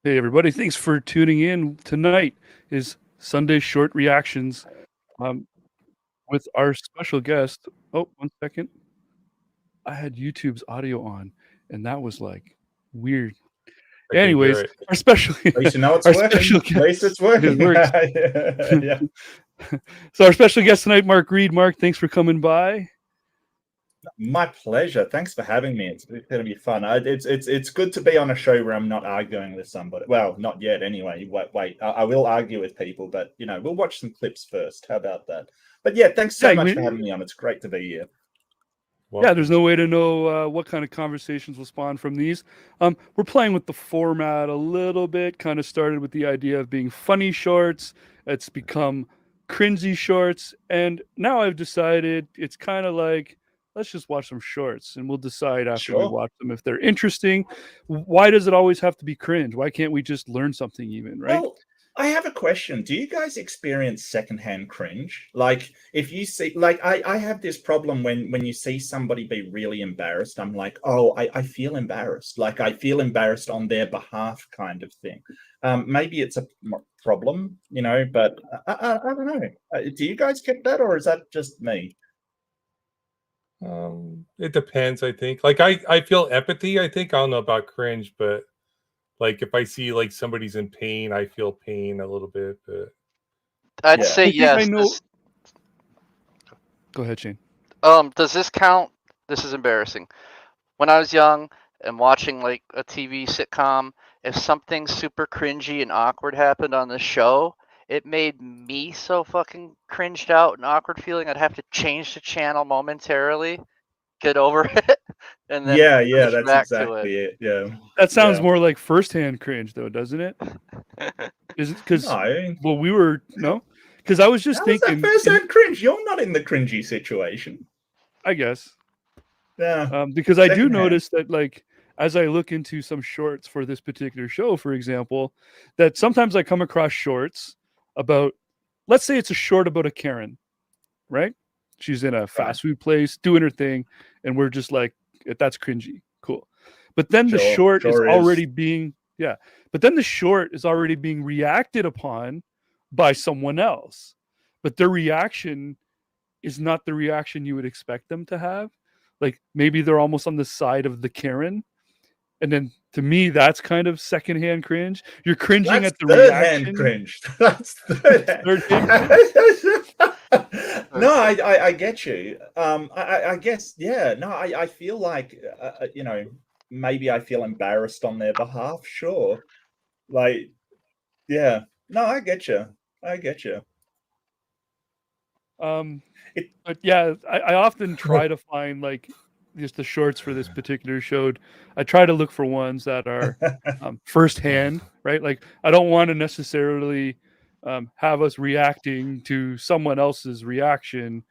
Hey everybody, thanks for tuning in. Tonight is Sunday Short Reactions um, with our special guest. Oh, 1 second. I had YouTube's audio on, and that was like weird. I can hear Anyways, it. our special At least you know it's our working. special At least guest. it's working. It works. Yeah. So our special guest tonight, Mark Reed. Mark, thanks for coming by. My pleasure. Thanks for having me. It's going to be fun. It's good to be on a show where I'm not arguing with somebody. Well, not yet anyway. Wait. I will argue with people, but we'll watch some clips first. How about that? But yeah, thanks so much for having me on. It's great to be here. Yeah, there's no way to know what kind of conversations will spawn from these. We're playing with the format a little bit. Kind of started with the idea of being funny shorts. It's become cringy shorts, and now I've decided it's kind of like, let's just watch some shorts, and we'll decide after we watch them if they're interesting. Why does it always have to be cringe? Why can't we just learn something even, right? Well, I have a question. Do you guys experience secondhand cringe? Like, if you see, like, I have this problem when you see somebody be really embarrassed. I'm like, oh, I feel embarrassed. Like, I feel embarrassed on their behalf, kind of thing. Maybe it's a problem, but I don't know. Do you guys get that, or is that just me? It depends, I think. Like, I feel empathy, I think. I don't know about cringe, but like if I see like somebody's in pain, I feel pain a little bit. But I'd say yes. I know. Go ahead, Shane. Does this count? This is embarrassing. When I was young and watching like a TV sitcom, if something super cringy and awkward happened on the show, it made me so fucking cringed out and awkward feeling I'd have to change the channel momentarily, get over it, and then yeah, that's back exactly to it. Yeah, that sounds more like firsthand cringe, though, doesn't it? Is it because? No. Well, we were because I was just thinking. That firsthand cringe. You're not in the cringy situation, I guess. Yeah. Because I do notice that, like, as I look into some shorts for this particular show, for example, that sometimes I come across shorts about, let's say it's a short about a Karen, right? She's in a fast food place doing her thing, and we're just like, that's cringy, cool. But then the short is already being but then the short is already being reacted upon by someone else, but their reaction is not the reaction you would expect them to have. Like, maybe they're almost on the side of the Karen. And then to me, that's kind of secondhand cringe. You're cringing at the reaction. Cringe. That's third hand. No, I get you. I guess, yeah. No, I feel like, maybe I feel embarrassed on their behalf. Sure. Like, yeah. No, I get you. But yeah, I often try to find like just the shorts for this particular show. I try to look for ones that are firsthand, right? Like, I don't want to necessarily have us reacting to someone else's reaction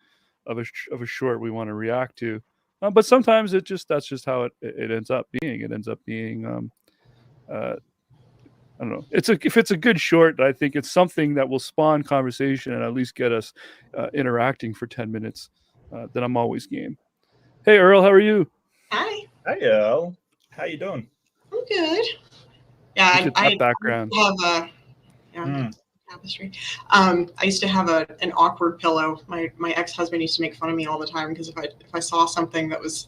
of a short we want to react to. But sometimes that's just how it ends up being. It ends up being I don't know. If it's a good short, I think it's something that will spawn conversation and at least get us interacting for 10 minutes. Then I'm always game. Hey, Earl, how are you? Hi. Hi, Earl. How you doing? I'm good. Yeah, I background. Have tapestry. I used to have an awkward pillow. My ex-husband used to make fun of me all the time because if I saw something that was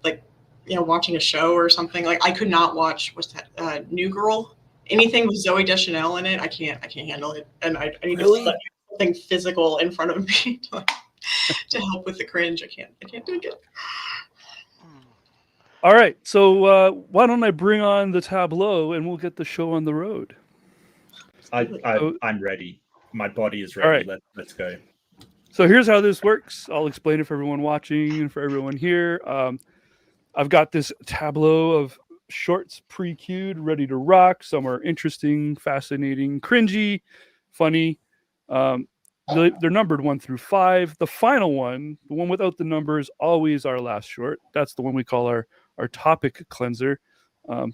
like, watching a show or something, like I could not watch New Girl. Anything with Zooey Deschanel in it, I can't handle it, and I need to something physical in front of me to help with the cringe. I can't do it. All right, so why don't I bring on the tableau and we'll get the show on the road. I'm ready. My body is ready. All right. Let's go. So here's how this works. I'll explain it for everyone watching and for everyone here. I've got this tableau of shorts pre-queued, ready to rock. Some are interesting, fascinating, cringy, funny. They're numbered 1 through 5. The final one, the one without the number, is always our last short. That's the one we call our topic cleanser.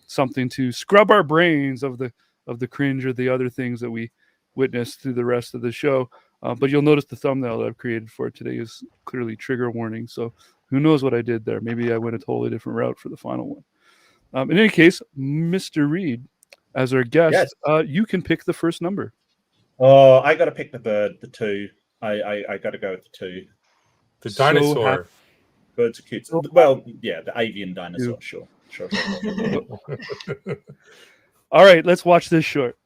Something to scrub our brains of the cringe or the other things that we witnessed through the rest of the show. But you'll notice the thumbnail that I've created for today is clearly trigger warning. So who knows what I did there? Maybe I went a totally different route for the final one. In any case, Mr. Reed, as our guest, Yes. you can pick the first number. Oh, I got to pick the bird, the 2. I got to go with the 2. The So dinosaur. Birds are cute. So Well, yeah, the avian dinosaur. Sure. All right, let's watch this short.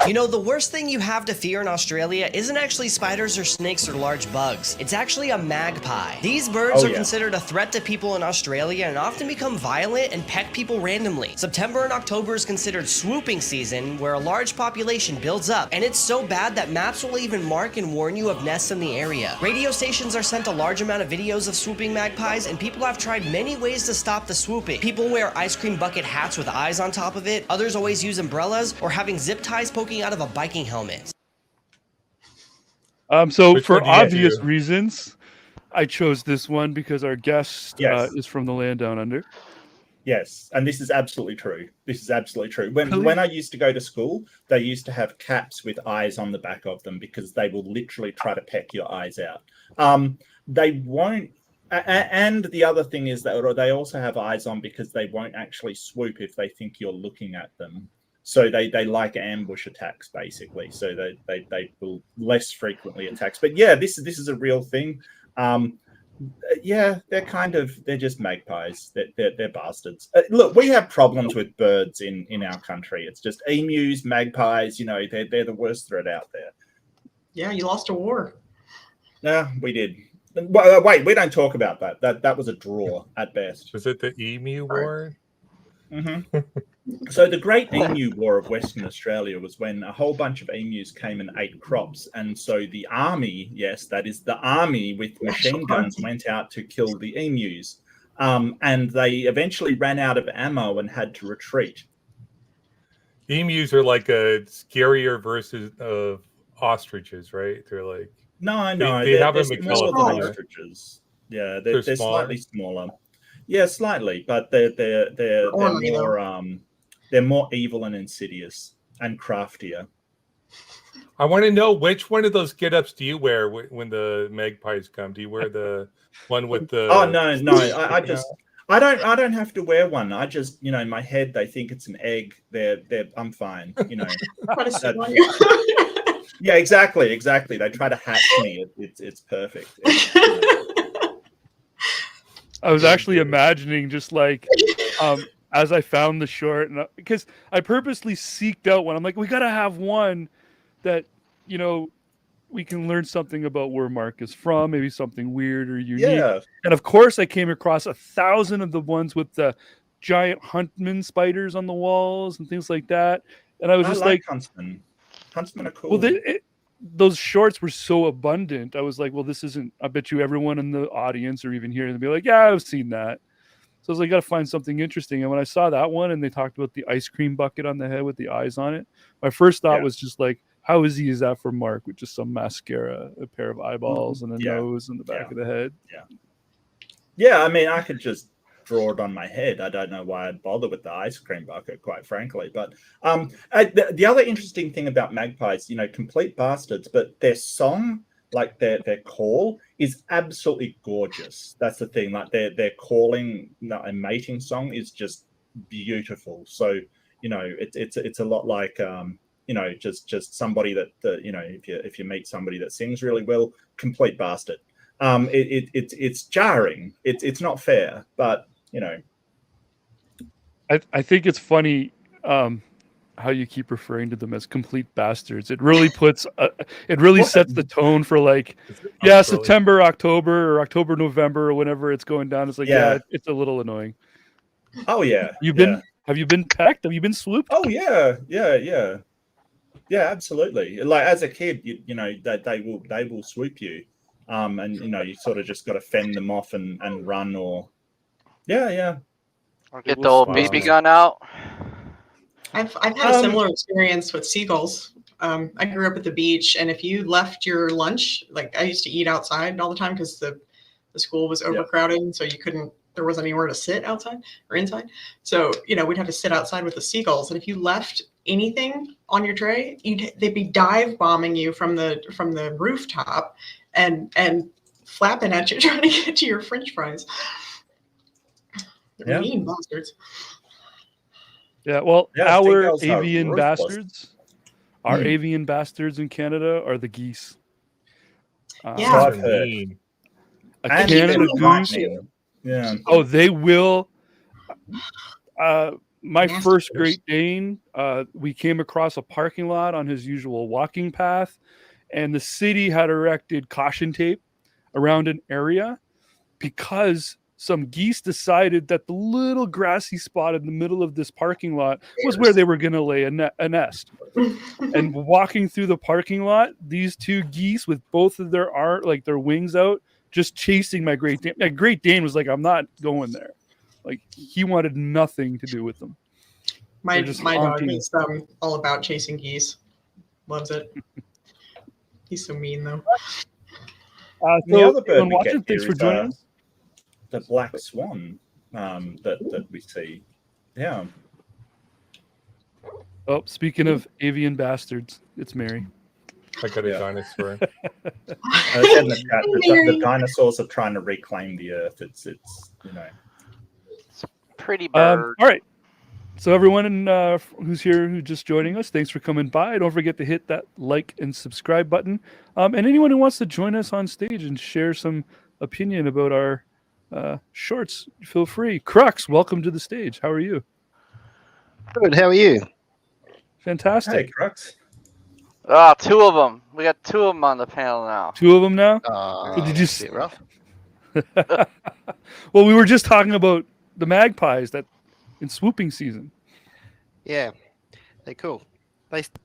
You know, the worst thing you have to fear in Australia isn't actually spiders or snakes or large bugs. It's actually a magpie. These birds are considered a threat to people in Australia and often become violent and peck people randomly. September and October is considered swooping season, where a large population builds up, and it's so bad that maps will even mark and warn you of nests in the area. Radio stations are sent a large amount of videos of swooping magpies, and people have tried many ways to stop the swooping. People wear ice cream bucket hats with eyes on top of it, others always use umbrellas, or having zip ties poking out of a biking helmet. So Which for one do you obvious do? reasons, I chose this one because our guest is from the land down under. Yes, and this is absolutely true. When I used to go to school, they used to have caps with eyes on the back of them because they will literally try to peck your eyes out. They won't. And the other thing is that they also have eyes on because they won't actually swoop if they think you're looking at them. So they like ambush attacks, basically. So they will less frequently attacks. But yeah, this is a real thing. Yeah, they're just magpies. They're bastards. Look, we have problems with birds in our country. It's just emus, magpies. You know, they're the worst threat out there. Yeah, you lost a war. Yeah, we did. Wait, we don't talk about that. That was a draw at best. Was it the Emu War? Mm-hmm. So the Great Emu War of Western Australia was when a whole bunch of emus came and ate crops, and so the army, yes, that is the army with machine guns, went out to kill the emus, and they eventually ran out of ammo and had to retreat. Emus are like a scarier version of ostriches, right? They're like they have them in smaller than California. ostriches. Yeah, they're smaller? slightly smaller. Yeah, slightly, but they're more evil and insidious and craftier. I want to know, which one of those get-ups do you wear when the magpies come? Do you wear the one with the? Oh no! I don't have to wear one. I just, in my head they think it's an egg. I'm fine. Yeah, exactly. They try to hatch me. It's perfect. I was actually imagining just like as I found the short, and because I purposely seeked out one. I'm like, we got to have one that, we can learn something about where Mark is from, maybe something weird or unique. Yeah. And of course, I came across 1,000 of the ones with the giant huntsman spiders on the walls and things like that. And I was just like Huntsman. Huntsman are cool. Well, those shorts were so abundant. I was like, well, this isn't. I bet you everyone in the audience or even here, they'd be like, yeah, I've seen that. So I was like, got to find something interesting. And when I saw that one and they talked about the ice cream bucket on the head with the eyes on it, my first thought was just like, how easy is that for Mark with just some mascara, a pair of eyeballs, and a nose and the back of the head? Yeah, I mean, I could just draw it on my head. I don't know why I'd bother with the ice cream bucket, quite frankly. But the other interesting thing about magpies, complete bastards, but their song, like their call, is absolutely gorgeous. That's the thing. Like their calling and mating song is just beautiful. So it's a lot like just somebody that if you meet somebody that sings really well, complete bastard. It's jarring. It's not fair, but I think it's funny how you keep referring to them as complete bastards. It really puts sets the tone for like, September, October, or October, November, or whenever it's going down. It's like, it's a little annoying. Oh yeah. Have you been pecked? Have you been swooped? Oh yeah, absolutely. Like as a kid, they will swoop you, and you sort of just got to fend them off and run or, Or get the old BB gun out. I've had a similar experience with seagulls. I grew up at the beach, and if you left your lunch, like I used to eat outside all the time because the school was overcrowded, so there wasn't anywhere to sit outside or inside. So, we'd have to sit outside with the seagulls. And if you left anything on your tray, they'd be dive bombing you from the rooftop and flapping at you, trying to get to your French fries. They're mean bastards. Yeah, well, Yeah, our seagulls are avian ruthless. bastards, our avian bastards in Canada are the geese. Yeah. So Those I've are heard. mean. A And Canada they're goose. frightening. Yeah. Oh, they will. My Nasty first goose. Great Dane, we came across a parking lot on his usual walking path, and the city had erected caution tape around an area because some geese decided that the little grassy spot in the middle of this parking lot was where they were going to lay a nest. And walking through the parking lot, these two geese with both of their wings out, just chasing my Great Dane. My Great Dane was like, I'm not going there. Like, he wanted nothing to do with them. My They're just dog honking. is all about chasing geese. Loves it. He's so mean though. The other bird everyone we watching, get thanks here for is joining us. the black swan that we see. Yeah. Oh, speaking of avian bastards, it's Mary. I got a Yeah. dinosaur. I said in the chat that the dinosaurs are trying to reclaim the earth. It's you know. Pretty bird. All right. So everyone who's here, who's just joining us, thanks for coming by. Don't forget to hit that like and subscribe button. And anyone who wants to join us on stage and share some opinion about our shorts, feel free. Crux, welcome to the stage. How are you? Good. How are you? Fantastic. Hey, Crux. Ah, two of them. We got two of them on the panel now. Two of them now? Did you a bit rough? Well, we were just talking about the magpies that in swooping season. Yeah, they're cool.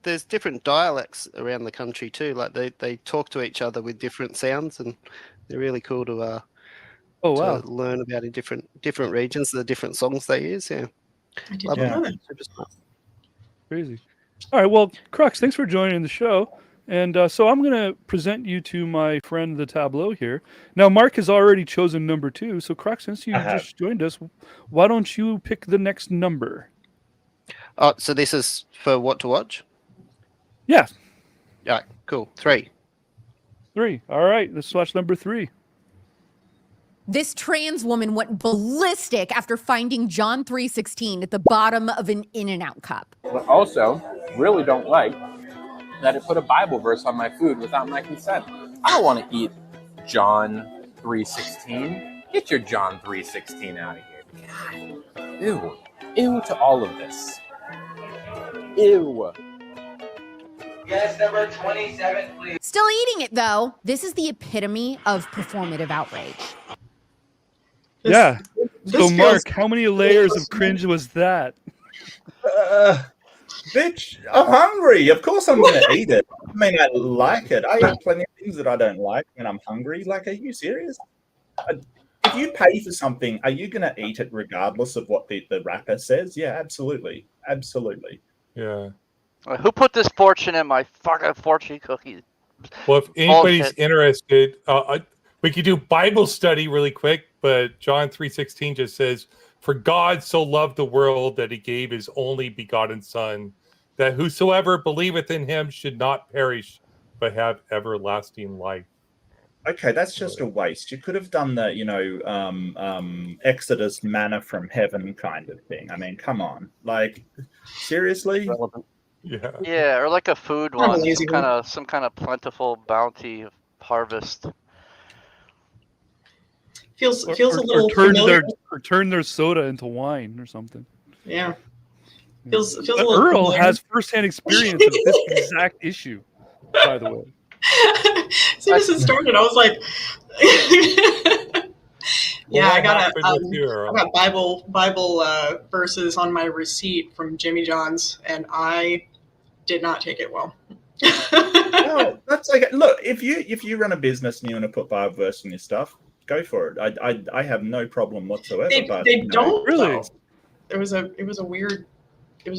There's different dialects around the country too. Like they talk to each other with different sounds, and they're really cool to Oh wow, to learn about in different regions. The different songs they use. Yeah, I didn't Love know it. that. Super smart. crazy. All right, well, Crux, thanks for joining the show. And so I'm going to present you to my friend, the tableau here. Now, Mark has already chosen number 2. So, Crux, since you just joined us, why don't you pick the next number? Oh, so this is for what to watch? Yeah, All right, cool. 3. 3. All right, let's watch number 3. This trans woman went ballistic after finding John 3:16 at the bottom of an In-N-Out cup. But also, really don't like that it put a Bible verse on my food without my consent. I don't want to eat John 3:16. Get your John 3:16 out of here. God. Ew. Ew to all of this. Ew. Guest number 27, please. Still eating it though. This is the epitome of performative outrage. Yeah. This So, feels- Mark, how many layers of cringe was that? Bitch, I'm hungry. Of course I'm going to eat it. I mean, I like it. I eat plenty of things that I don't like when I'm hungry. Like, are you serious? If you pay for something, are you going to eat it regardless of what the rapper says? Yeah, absolutely. Absolutely. Yeah. Who put this fortune in my fucking fortune cookie? Well, if anybody's Bullshit. interested, we could do Bible study really quick, but John 3:16 just says, "For God so loved the world that he gave his only begotten Son, that whosoever believeth in him should not perish, but have everlasting life." Okay, that's just a waste. You could have done the, Exodus manna from heaven kind of thing. I mean, come on. Like, seriously? Relevant. Yeah. Yeah, or like a food Kind of one, lazy some kind of plentiful bounty harvest. feels Or, a little familiar. turn their soda into wine or something. Yeah. Feels a But little Earl familiar. has firsthand experience of this exact issue, by the way. As soon as it started, I was like, yeah, What I got happened with you, Earl? I got Bible verses on my receipt from Jimmy John's, and I did not take it well. No, that's okay. Look, if you run a business and you want to put Bible verse in your stuff, go for it. I have no problem whatsoever. But They don't Really? though. It was a weird. It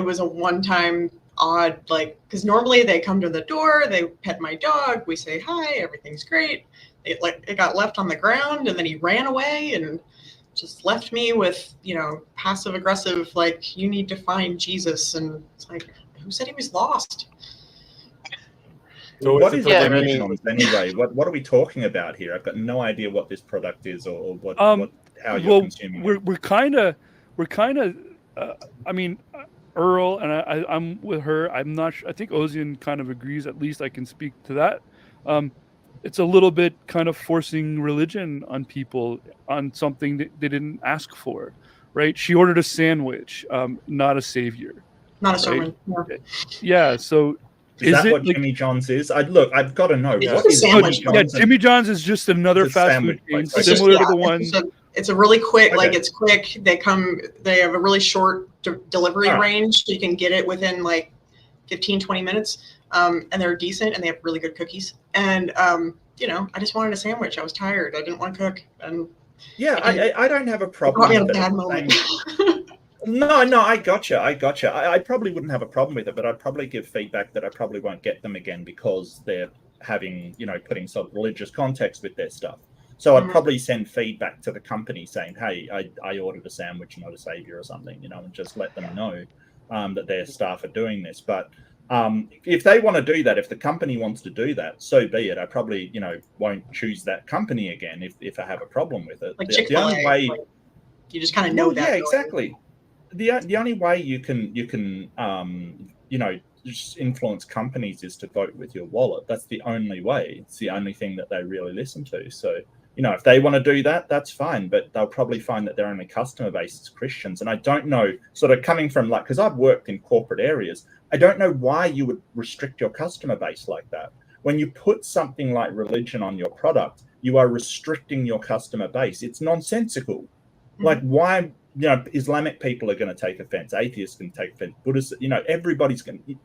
was a one time odd, like, because normally they come to the door, they pet my dog, we say hi, everything's great. It got left on the ground, and then he ran away and just left me with, passive aggressive, like, you need to find Jesus, and it's like, who said he was lost? So what it's is a- Yeah, Dimensions anyway? What are we talking about here? I've got no idea what this product is or what how you're Well, consuming it. we're kind of I mean, Earl, and I'm with her. I'm not sure. I think Ozian kind of agrees. At least I can speak to that. It's a little bit kind of forcing religion on people on something that they didn't ask for, right? She ordered a sandwich, not a savior. Not a sermon. Right? Yeah. So is that what Jimmy John's is? Look, I've got to know. What is sandwich? Yeah, Jimmy John's is just another fast food chain, similar to the one. It's a really quick, like it's quick. They have a really short delivery range. So you can get it within like 15, 20 minutes. And they're decent and they have really good cookies. And, you know, I just wanted a sandwich. I was tired. I didn't want to cook. And yeah, I don't have a problem with it. Bad moment. No, I gotcha. I probably wouldn't have a problem with it, but I'd probably give feedback that I probably won't get them again because they're having, you know, putting some religious context with their stuff. So I'd probably send feedback to the company saying, hey, I ordered a sandwich, not a savior or something, you know, and just let them know that their staff are doing this. But if they want to do that, if the company wants to do that, so be it. I probably, you know, won't choose that company again if I have a problem with it. Like the only way, like, you just kind of know that. Yeah, exactly. The only way you can you know, just influence companies is to vote with your wallet. That's the only way. It's the only thing that they really listen to. So, you know, if they want to do that, that's fine, but they'll probably find that their only customer base is Christians. And I don't know, sort of coming from like, because I've worked in corporate areas, I don't know why you would restrict your customer base like that. When you put something like religion on your product, you are restricting your customer base. It's nonsensical. Like, why, you know, Islamic people are going to take offense, atheists can take offense, Buddhists, you know, everybody's going to,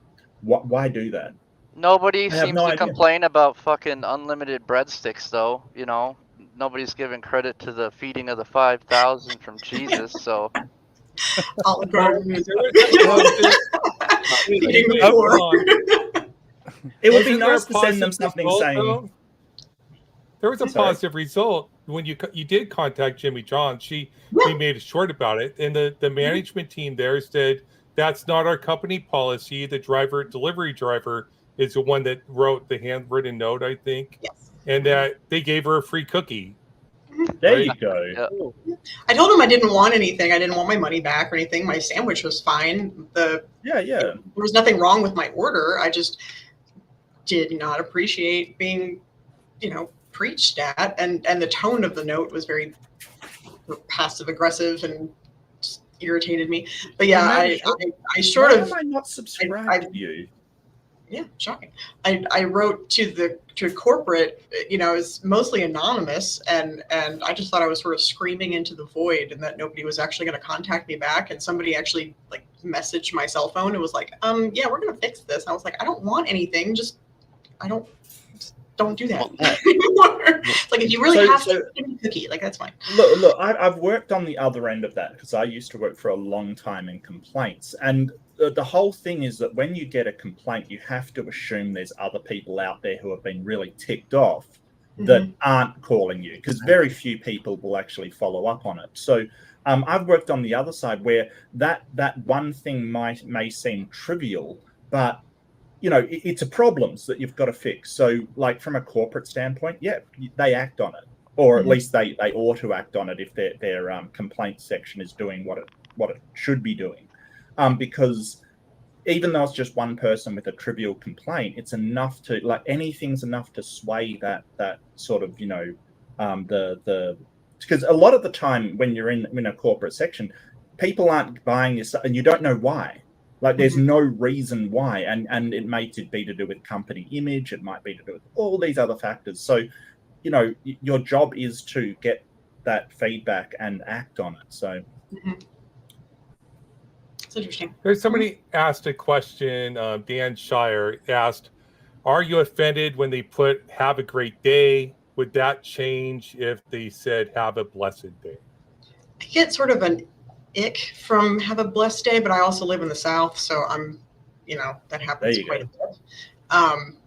why do that? Nobody seems to complain about fucking unlimited breadsticks, though, you know. Nobody's giving credit to the feeding of the 5,000 from Jesus, so. Olive Garden. It would be nice to send them something saying. There was a positive result when you did contact Jimmy John. We made a short about it, and the management team there said that's not our company policy. The delivery driver is the one that wrote the handwritten note, I think. Yes. And that they gave her a free cookie. There you go. Yeah. I told him I didn't want anything. I didn't want my money back or anything. My sandwich was fine. There was nothing wrong with my order. I just did not appreciate being, you know, preached at, and the tone of the note was very passive aggressive and just irritated me. But yeah, I sort of. Why am I not subscribed to you? Yeah, shocking. I wrote to corporate, you know, it was mostly anonymous, and I just thought I was sort of screaming into the void, and that nobody was actually going to contact me back. And somebody actually like messaged my cell phone and was like, yeah, we're going to fix this. And I was like, I don't want anything. Don't do that anymore. Like, if you really have to, give me a cookie, like, that's fine. Look, I've worked on the other end of that because I used to work for a long time in complaints, and the whole thing is that when you get a complaint, you have to assume there's other people out there who have been really ticked off that aren't calling you, because very few people will actually follow up on it. So I've worked on the other side where that one thing may seem trivial, but you know, it's a problem that you've got to fix. So like from a corporate standpoint, yeah, they act on it, or at least they ought to act on it if their complaint section is doing what it should be doing. Because even though it's just one person with a trivial complaint, it's enough to, like, anything's enough to sway that sort of, you know, because a lot of the time when you're in a corporate section, people aren't buying your stuff and you don't know why. Like, there's no reason why, and it may be to do with company image, it might be to do with all these other factors. So, you know, your job is to get that feedback and act on it. So. It's interesting. There's somebody asked a question. Dan Shire asked, "Are you offended when they put 'Have a great day'? Would that change if they said 'Have a blessed day'?" I get sort of an ick from 'Have a blessed day,' but I also live in the South, so I'm, you know, that happens quite a bit.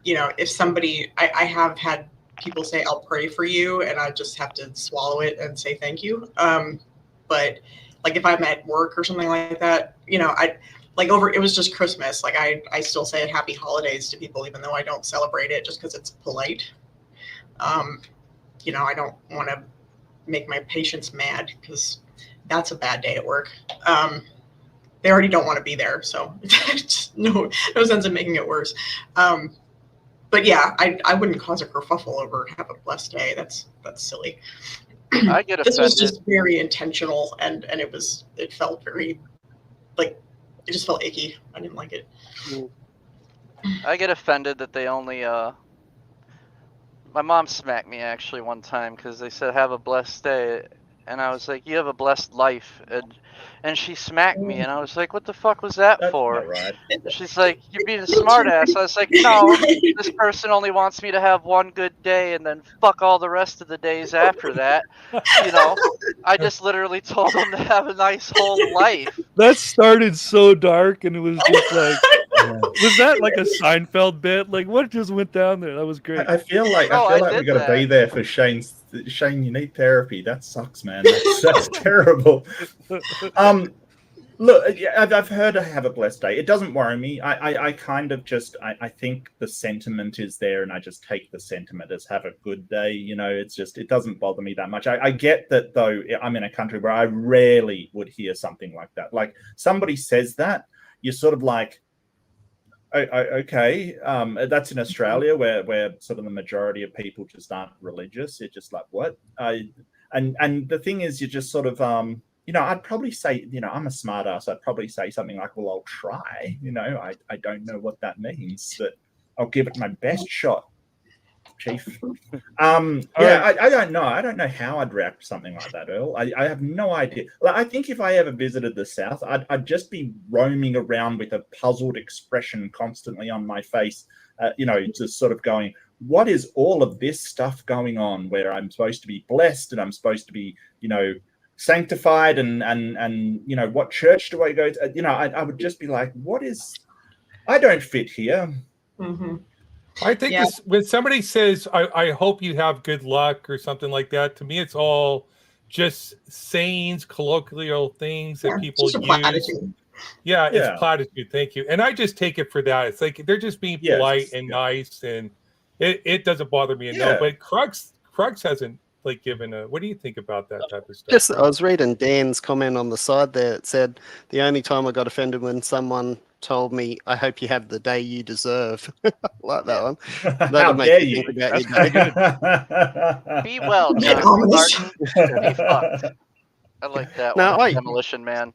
You know, if somebody, I have had people say, "I'll pray for you," and I just have to swallow it and say thank you. But like if I'm at work or something like that, you know, it was just Christmas. Like I still say happy holidays to people, even though I don't celebrate it, just because it's polite. You know, I don't want to make my patients mad because that's a bad day at work. they already don't want to be there, so no sense in making it worse. But yeah, I wouldn't cause a kerfuffle over have a blessed day. That's silly. I get This was offended. just very intentional, and it felt very like it just felt icky. I didn't like it. I get offended that they only my mom smacked me actually one time because they said have a blessed day, and I was like, you have a blessed life, and she smacked me, and I was like, what the fuck was that That's for? not right. She's like, you're being a smartass. I was like, no, this person only wants me to have one good day and then fuck all the rest of the days after that. You know, I just literally told them to have a nice whole life. That started so dark, and it was just like, was that like a Seinfeld bit? Like, what just went down there? That was great. I feel like Oh, we did got to be that. there for Shane. Shane, you need therapy. That sucks, man. That's terrible. Look, yeah, I've heard I have a blessed day. It doesn't worry me. I kind of just I think the sentiment is there, and I just take the sentiment as have a good day. You know, it's just it doesn't bother me that much. I get that though. I'm in a country where I rarely would hear something like that. Like somebody says that, you're sort of like, okay, that's in Australia where sort of the majority of people just aren't religious. You're just like, what? And the thing is, you just sort of you know, I'd probably say, you know, I'm a smart ass. I'd probably say something like, well, I'll try. You know, I don't know what that means, but I'll give it my best shot, Chief. Yeah, I don't know. I don't know how I'd react to something like that, Earl. I have no idea. Like, I think if I ever visited the South, I'd just be roaming around with a puzzled expression constantly on my face, you know, just sort of going, what is all of this stuff going on where I'm supposed to be blessed and I'm supposed to be, you know, sanctified and you know, what church do I go to? You know, I would just be like, what is, I don't fit here. Mm-hmm. I think this, when somebody says, I hope you have good luck or something like that, to me, it's all just sayings, colloquial things that people use. Yeah, it's platitude. Thank you. And I just take it for that. It's like they're just being polite and nice, and it doesn't bother me. No, but Crux hasn't like given a. What do you think about that type of stuff? Just, I was reading Dan's comment on the side there. It said the only time I got offended when someone told me, "I hope you have the day you deserve." Like that one. That'll make you think about your day. Be well, John Martin. Be fucked. I like that one. Demolition Man.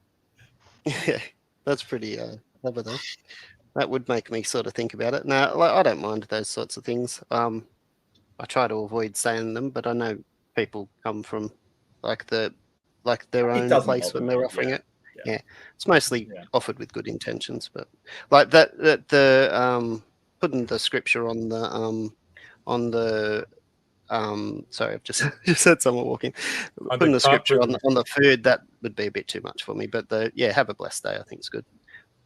Yeah, that's pretty clever though. That would make me sort of think about it. Now, like, I don't mind those sorts of things. I try to avoid saying them, but I know people come from like their own place when they're offering it. Yeah, it's mostly offered with good intentions, but like that putting the scripture on the sorry, I've just had someone walking. Putting the scripture on the food, that would be a bit too much for me. But have a blessed day, I think is good.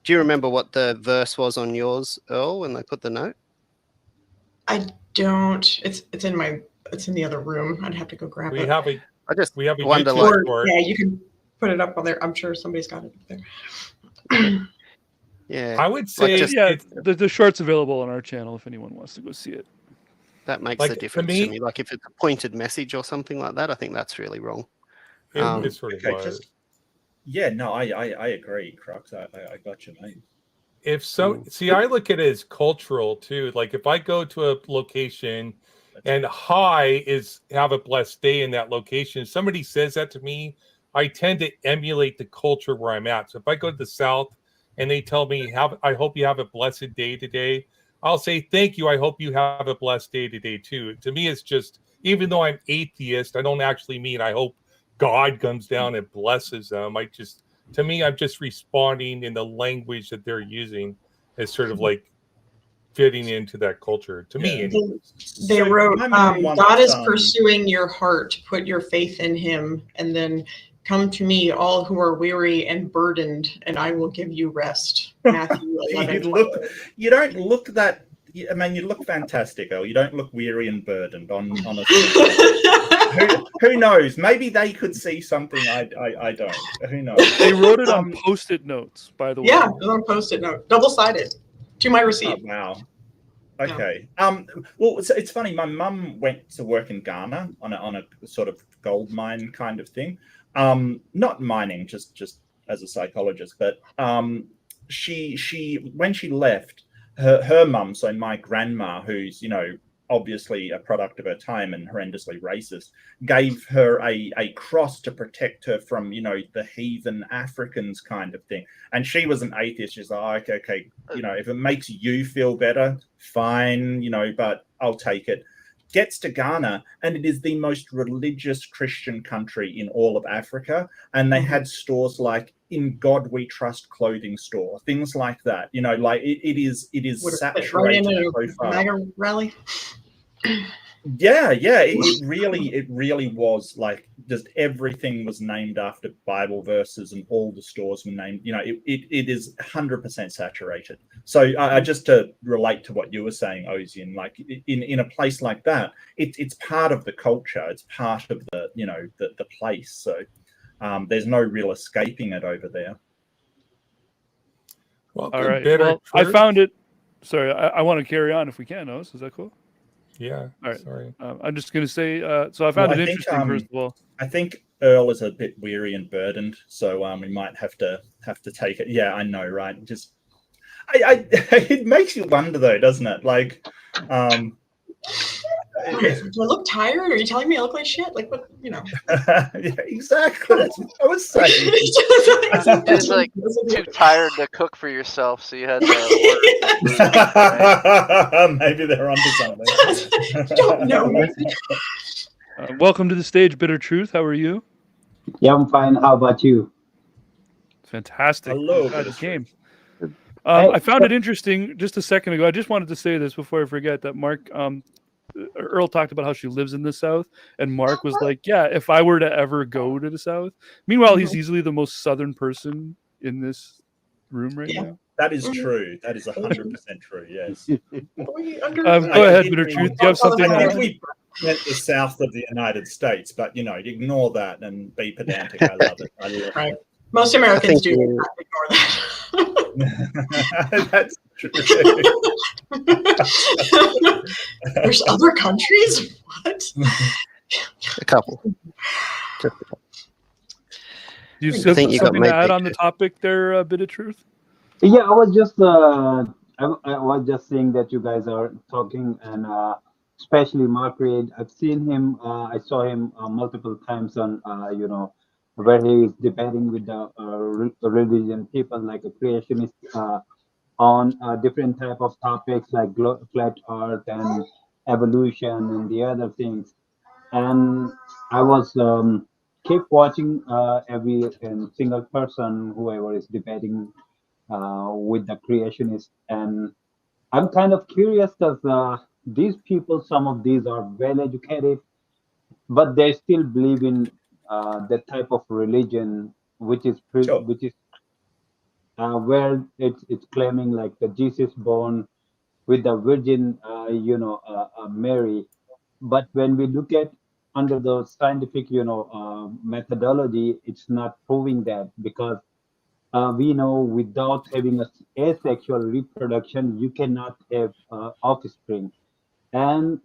Do you remember what the verse was on yours, Earl, when they put the note? I don't. It's in the other room. I'd have to go grab it. We have a wonder, yeah, you can put it up on there. I'm sure somebody's got it up there. Yeah, I would say the short's available on our channel if anyone wants to go see it. That makes a difference to me. Like if it's a pointed message or something like that, I think that's really wrong. It's sort of yeah, no, I agree, Crux. I got you, mate. If so, see, I look at it as cultural too. Like if I go to a location and hi is have a blessed day in that location, if somebody says that to me, I tend to emulate the culture where I'm at. So if I go to the South and they tell me, I hope you have a blessed day today, I'll say, thank you. I hope you have a blessed day today too. To me, it's just, even though I'm atheist, I don't actually mean I hope God comes down and blesses them. I'm just responding in the language that they're using as sort of like fitting into that culture. To me, they wrote, God is pursuing your heart. Put your faith in him. And then come to me, all who are weary and burdened, and I will give you rest. Matthew 11. You don't look that. I mean, you look fantastic, Earl. You don't look weary and burdened on a who knows? Maybe they could see something I don't. Who knows? They wrote it on Post-it notes, by the way. Yeah, it was on Post-it note, double-sided, to my receipt. Oh, wow. Okay. Well, it's funny. My mum went to work in Ghana on a sort of gold mine kind of thing. Not mining, just as a psychologist, but she when she left, her mum, so my grandma, who's obviously a product of her time and horrendously racist, gave her a cross to protect her from the heathen Africans kind of thing. And she was an atheist. She's like, okay, if it makes you feel better, fine, but I'll take it. Gets to Ghana, and it is the most religious Christian country in all of Africa. And they had stores like In God We Trust clothing store, things like that. Like it is saturated so far. MAGA rally. Yeah, it really was like just everything was named after Bible verses, and all the stores were named. It is 100% saturated. So I just to relate to what you were saying, Ozian, like in a place like that, it's part of the culture. It's part of the the place. So there's no real escaping it over there. Well, all right. Well, I found it. Sorry, I want to carry on if we can, Oz. Is that cool? Yeah. All right. Sorry. I'm just going to say, so I found it interesting, first of all. I think Earl is a bit weary and burdened, so we might have to take it. Yeah, I know, right? Just, it makes you wonder, though, doesn't it? Like, do I look tired? Are you telling me I look like shit? Like, what, Yeah, exactly. That's what I was saying. It's like too tired to cook for yourself, so you had to order. Maybe they're onto something. Don't know. Welcome to the stage, Bitter Truth. How are you? Yeah, I'm fine. How about you? Fantastic. Hello. Glad you came. I found it interesting just a second ago. I just wanted to say this before I forget that Mark, Earl talked about how she lives in the South, and Mark was like, yeah, if I were to ever go to the South. Meanwhile, he's easily the most Southern person in this room right now. That is true. That is 100% true, yes. Go ahead, Bitter Truth. Do you have something? I think we meant the South of the United States, but, ignore that and be pedantic. I love it. I love it. Most Americans do not ignore that. That's true. There's other countries? What? A couple. Do you have something to add on the topic there, Bit of Truth? Yeah, I was just I was just saying that you guys are talking, and especially Mark Reid. I've seen him. I saw him multiple times on where he is debating with the religion people, like a creationist, on different type of topics like flat earth and evolution and the other things. And I was keep watching every single person, whoever is debating with the creationist. And I'm kind of curious because these people, some of these are well educated, but they still believe in that type of religion, which is where it's claiming like the Jesus born with the Virgin, Mary. But when we look at under the scientific, methodology, it's not proving that, because we know without having a asexual reproduction, you cannot have offspring. And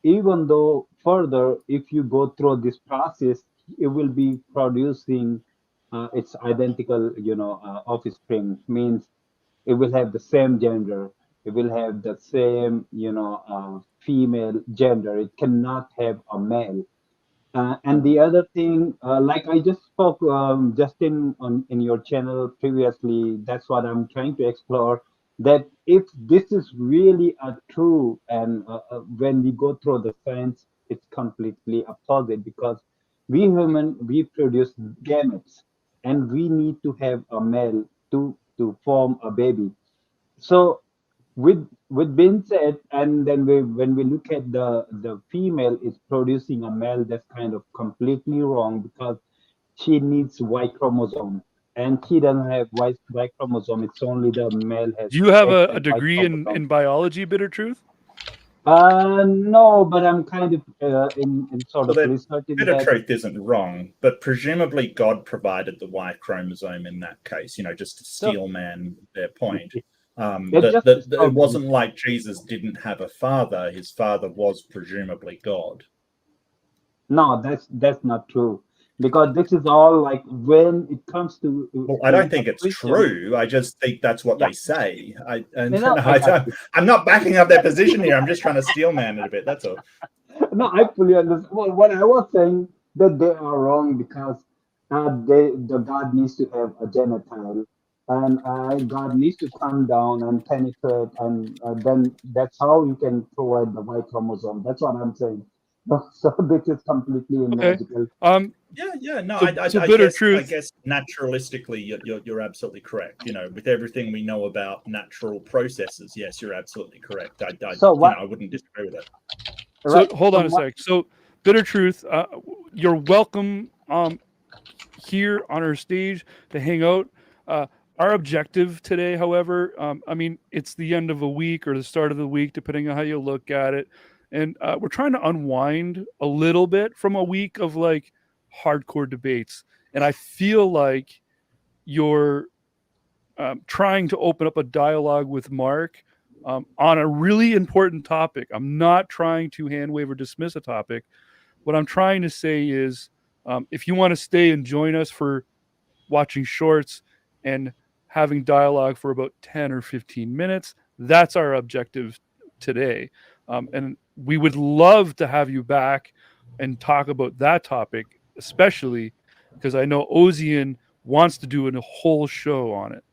even though further, if you go through this process, it will be producing its identical, offspring. Means it will have the same gender. It will have the same, female gender. It cannot have a male. And the other thing, like I just spoke just in your channel previously, that's what I'm trying to explore. That if this is really a true, and when we go through the science, it's completely opposite, because we human, we produce gametes, and we need to have a male to form a baby. So with being said, and then when we look at the female is producing a male, that's kind of completely wrong, because she needs Y chromosome, and she doesn't have Y chromosome. It's only the male has. Do you have a degree in biology, Bitter Truth? No, but I'm kind of in sort of researching that. Bitter Truth isn't wrong, but presumably God provided the Y chromosome in that case, just to steel man their point. It wasn't like Jesus didn't have a father. His father was presumably God. No, that's not true. because this is all like when it comes to. Well, I don't think it's Christian- true. I just think that's what Yeah. they say. No, I got you. I'm not backing up their position here. I'm just trying to steel man it a bit. That's all. No, I fully understand. Well, what I was saying that they are wrong because the God needs to have a genital, and God needs to come down and penetrate, and then that's how you can provide the Y chromosome. That's what I'm saying. So this is completely Okay. illogical. Yeah. No, So- I so bitter guess, truth. I guess naturalistically, you're absolutely correct. You know, with everything we know about natural processes, yes, you're absolutely correct. So what- I wouldn't disagree with that. So Right, hold on a so sec. So bitter truth, you're welcome here on our stage to hang out. Our objective today, however, I mean, it's the end of a week or the start of the week, depending on how you look at it. And we're trying to unwind a little bit from a week of like hardcore debates. And I feel like you're trying to open up a dialogue with Mark on a really important topic. I'm not trying to hand wave or dismiss a topic. What I'm trying to say is if you want to stay and join us for watching shorts and having dialogue for about 10 or 15 minutes, that's our objective today. And we would love to have you back and talk about that topic, especially because I know Ozian wants to do a whole show on it.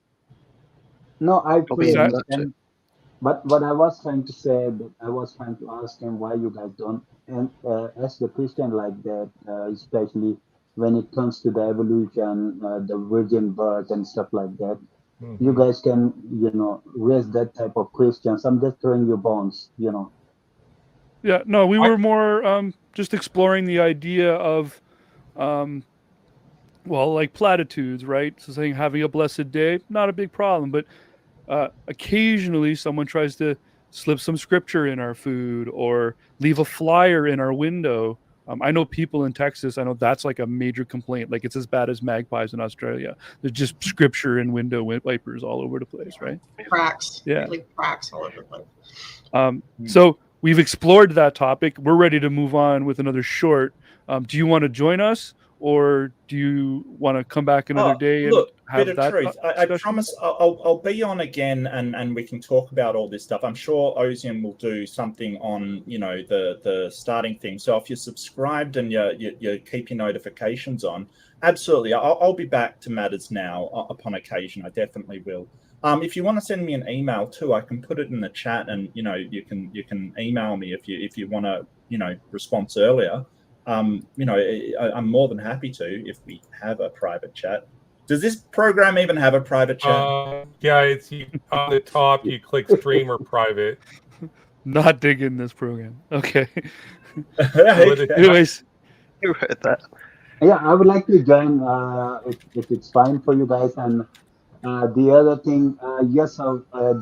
No, I fully in touch. understand. But what I was trying to say, that I was trying to ask him why you guys don't, and as the Christian like that, especially when it comes to the evolution, the virgin birth and stuff like that. You guys can, raise that type of questions. I'm just throwing you bones, Yeah, no, we were more just exploring the idea of, well, like platitudes, right? So saying having a blessed day, not a big problem, but occasionally someone tries to slip some scripture in our food or leave a flyer in our window. I know people in Texas, I know that's like a major complaint. Like it's as bad as magpies in Australia. There's just scripture in window wipers all over the place, right? Cracks. Yeah. Like cracks all over the place. So we've explored that topic. We're ready to move on with another short. Do you want to join us, or do you want to come back another day and Look, have bit of that truth. I discussion? promise I'll be on again and we can talk about all this stuff. I'm sure Ozian will do something on the starting thing. So if you're subscribed and you keep your notifications on, absolutely, I'll be back to matters now upon occasion. I definitely will. If you want to send me an email too, I can put it in the chat, and you can email me if you want to response earlier. I'm more than happy to if we have a private chat. Does this program even have a private chat? Yeah, it's on the top. You click stream or private. Not digging this program. Okay. Anyways, You heard that. Yeah, I would like to join if it's fine for you guys. And the other thing, yes,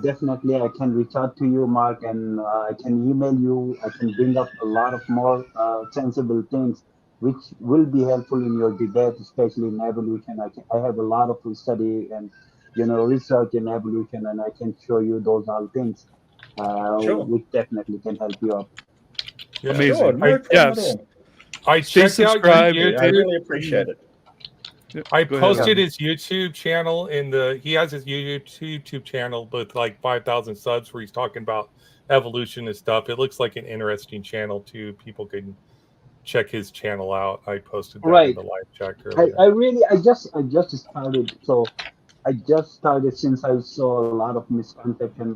definitely I can reach out to you, Mark, and I can email you. I can bring up a lot of more sensible things which will be helpful in your debate, especially in evolution. I have a lot of study and research in evolution, and I can show you those all things, Sure. which definitely can help you out. Yeah. Amazing. Sure, no problem at all. I Stay checked out subscribed. your I YouTube. really appreciate it. I Go ahead, posted his YouTube channel he has his YouTube channel with like 5,000 subs where he's talking about evolution and stuff. It looks like an interesting channel too. People can check his channel out. I posted that in Right. the live chat earlier. I just started. So I just started since I saw a lot of misconception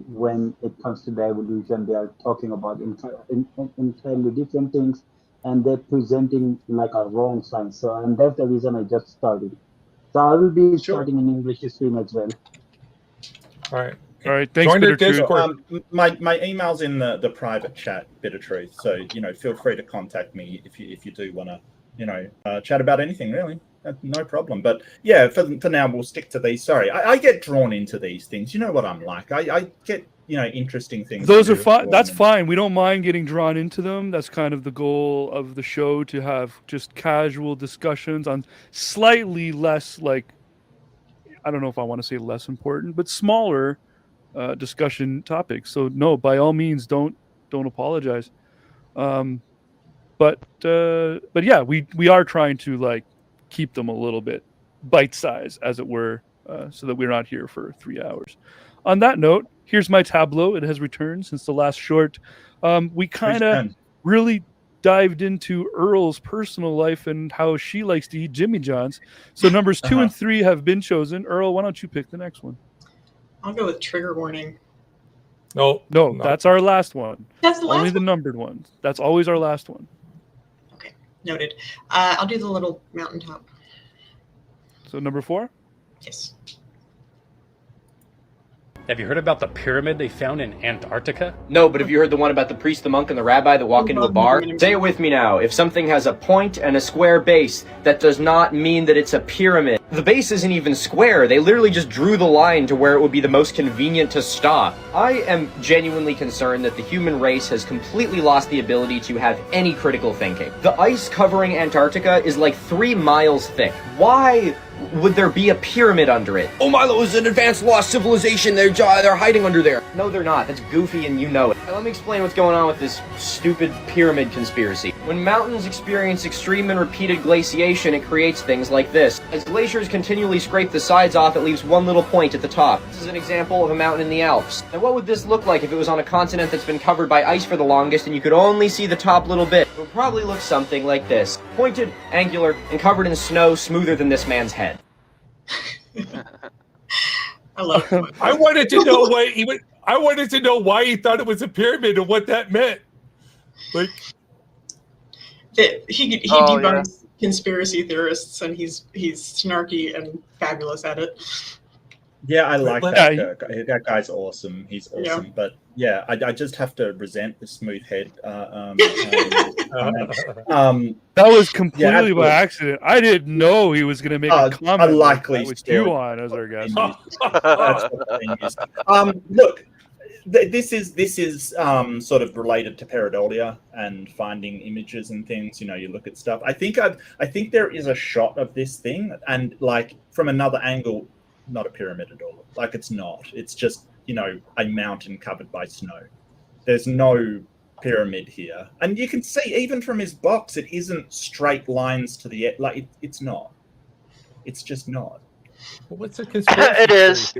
when it comes to the evolution. They are talking about entirely different things, and they're presenting like a wrong science. So, and that's the reason I just started. So I will be starting in English stream as well. All right. All right. Thanks, Join the Bitter Truth. Discord. My email's in the private chat, Bit of Truth. So feel free to contact me if you do want to chat about anything really. No problem. But yeah, for now we'll stick to these. Sorry, I get drawn into these things. You know what I'm like. I get interesting things. Those are fine. That's fine. We don't mind getting drawn into them. That's kind of the goal of the show, to have just casual discussions on slightly less, like, I don't know if I want to say less important, but smaller discussion topics. So no, by all means, don't apologize. But But yeah, we are trying to like keep them a little bit bite size, as it were, so that we're not here for 3 hours. On that note, here's my tableau. It has returned since the last short. We kind of really dived into Earl's personal life and how she likes to eat Jimmy John's. So numbers 2 and 3 have been chosen. Earl, why don't you pick the next one? I'll go with trigger warning. No, that's our last one. That's the last Only the one? numbered ones. That's always our last one. Okay, noted. I'll do the little mountaintop. So number 4? Yes. Have you heard about the pyramid they found in Antarctica? No, but have you heard the one about the priest, the monk, and the rabbi that walk into a bar? Say it with me now. If something has a point and a square base, that does not mean that it's a pyramid. The base isn't even square. They literally just drew the line to where it would be the most convenient to stop. I am genuinely concerned that the human race has completely lost the ability to have any critical thinking. The ice covering Antarctica is like 3 miles thick. Why would there be a pyramid under it? Oh, Milo is an advanced lost civilization. They're hiding under there. No, they're not. That's goofy and you know it. Now, let me explain what's going on with this stupid pyramid conspiracy. When mountains experience extreme and repeated glaciation, it creates things like this. As glaciers continually scrape the sides off, it leaves one little point at the top. This is an example of a mountain in the Alps. Now, what would this look like if it was on a continent that's been covered by ice for the longest and you could only see the top little bit? It would probably look something like this. Pointed, angular, and covered in snow, smoother than this man's head. I love it. I wanted to know why he thought it was a pyramid and what that meant. Like he debunks conspiracy theorists, and he's snarky and fabulous at it. Yeah, I like that guy. That guy's awesome. He's awesome. Yeah. But yeah, I just have to resent the smooth head. That was completely by accident. I didn't know he was going to make a comment. Unlikely with you on as our guest. That's what the thing is. Look, this is sort of related to pareidolia and finding images and things. You know, you look at stuff. I think there is a shot of this thing, and like from another angle. Not a pyramid at all. Like it's not. It's just, you know, a mountain covered by snow. There's no pyramid here. And you can see even from his box, it isn't straight lines to the like it's not. It's just not. Well, what's a conspiracy? It is.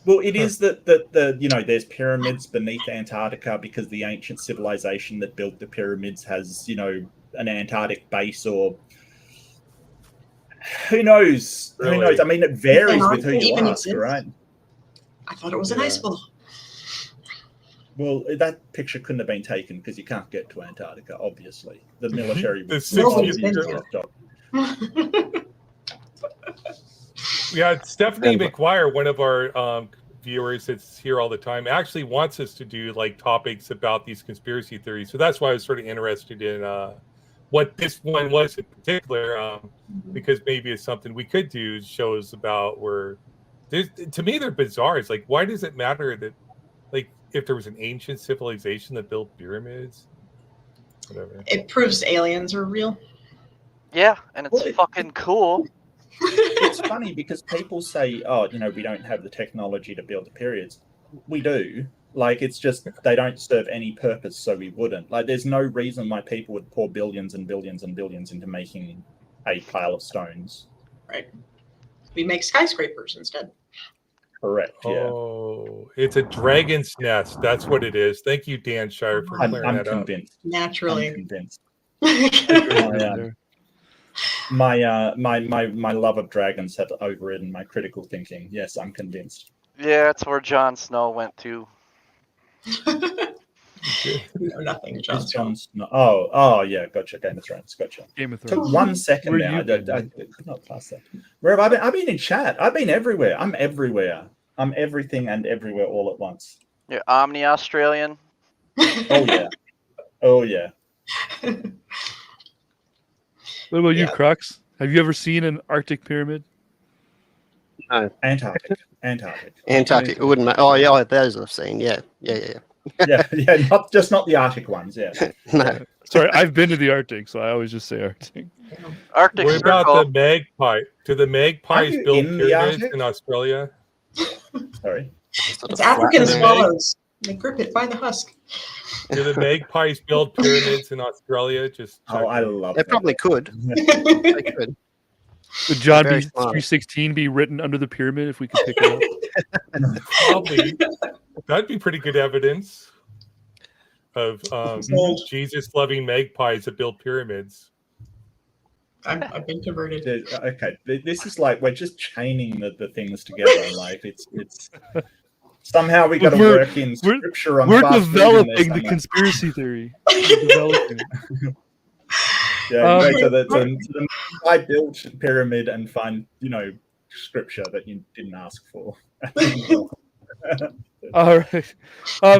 Well, it is that the you know, there's pyramids beneath Antarctica because the ancient civilization that built the pyramids has, you know, an Antarctic base or who knows? Really? Who knows? I mean, it varies with who you ask, right? I thought it was an ice ball. Well, that picture couldn't have been taken because you can't get to Antarctica, obviously. The military was Yeah, Stephanie McGuire, one of our viewers that's here all the time, actually wants us to do like topics about these conspiracy theories. So that's why I was sort of interested in what this one was in particular, because maybe it's something we could do shows about where to me they're bizarre. It's like, why does it matter that, like, if there was an ancient civilization that built pyramids? Whatever. It proves aliens are real. Yeah, and it's fucking cool. It's funny because people say, oh, you know, we don't have the technology to build the pyramids. We do. Like, it's just they don't serve any purpose, so we wouldn't. Like, there's no reason why people would pour billions and billions and billions into making a pile of stones. Right. We make skyscrapers instead. Correct, yeah. Oh, it's a dragon's nest. That's what it is. Thank you, Dan Shire, for clearing I'm that convinced. up. Naturally. I'm convinced. My love of dragons have overridden my critical thinking. Yes, I'm convinced. Yeah, that's where Jon Snow went to. Nothing, Jon Snow. Oh, yeah, gotcha. Game of Thrones, gotcha. Game of Took Thrones. 1 second there. I could not pass that. Where have I been? I've been in chat. I've been everywhere. I'm everywhere. I'm everything and everywhere all at once. You're Omni Australian. Oh yeah. Oh yeah. What about you, Crux? Have you ever seen an Arctic pyramid? No. Antarctic. It wouldn't matter. Oh yeah, those I've seen. Yeah. yeah. Not the Arctic ones. Yeah. No. Sorry, I've been to the Arctic, so I always just say Arctic. Arctic What about the magpie? Do the magpies build in the pyramids Arctic? in Australia? Sorry. It's African swallows. They grip it by the husk. Do the magpies build pyramids in Australia? Just Oh, I love They that. probably could. They could. Would John Very B smart. 316 be written under the pyramid if we could pick it up? Probably. That'd be pretty good evidence of Jesus loving magpies that build pyramids. I've been converted. Okay, this is like we're just chaining the things together. Like it's somehow we got to work in scripture on. We're fast food in developing there the somewhere. conspiracy theory. We're developing it. Yeah, you go to the I built pyramid and find scripture that you didn't ask for. All right.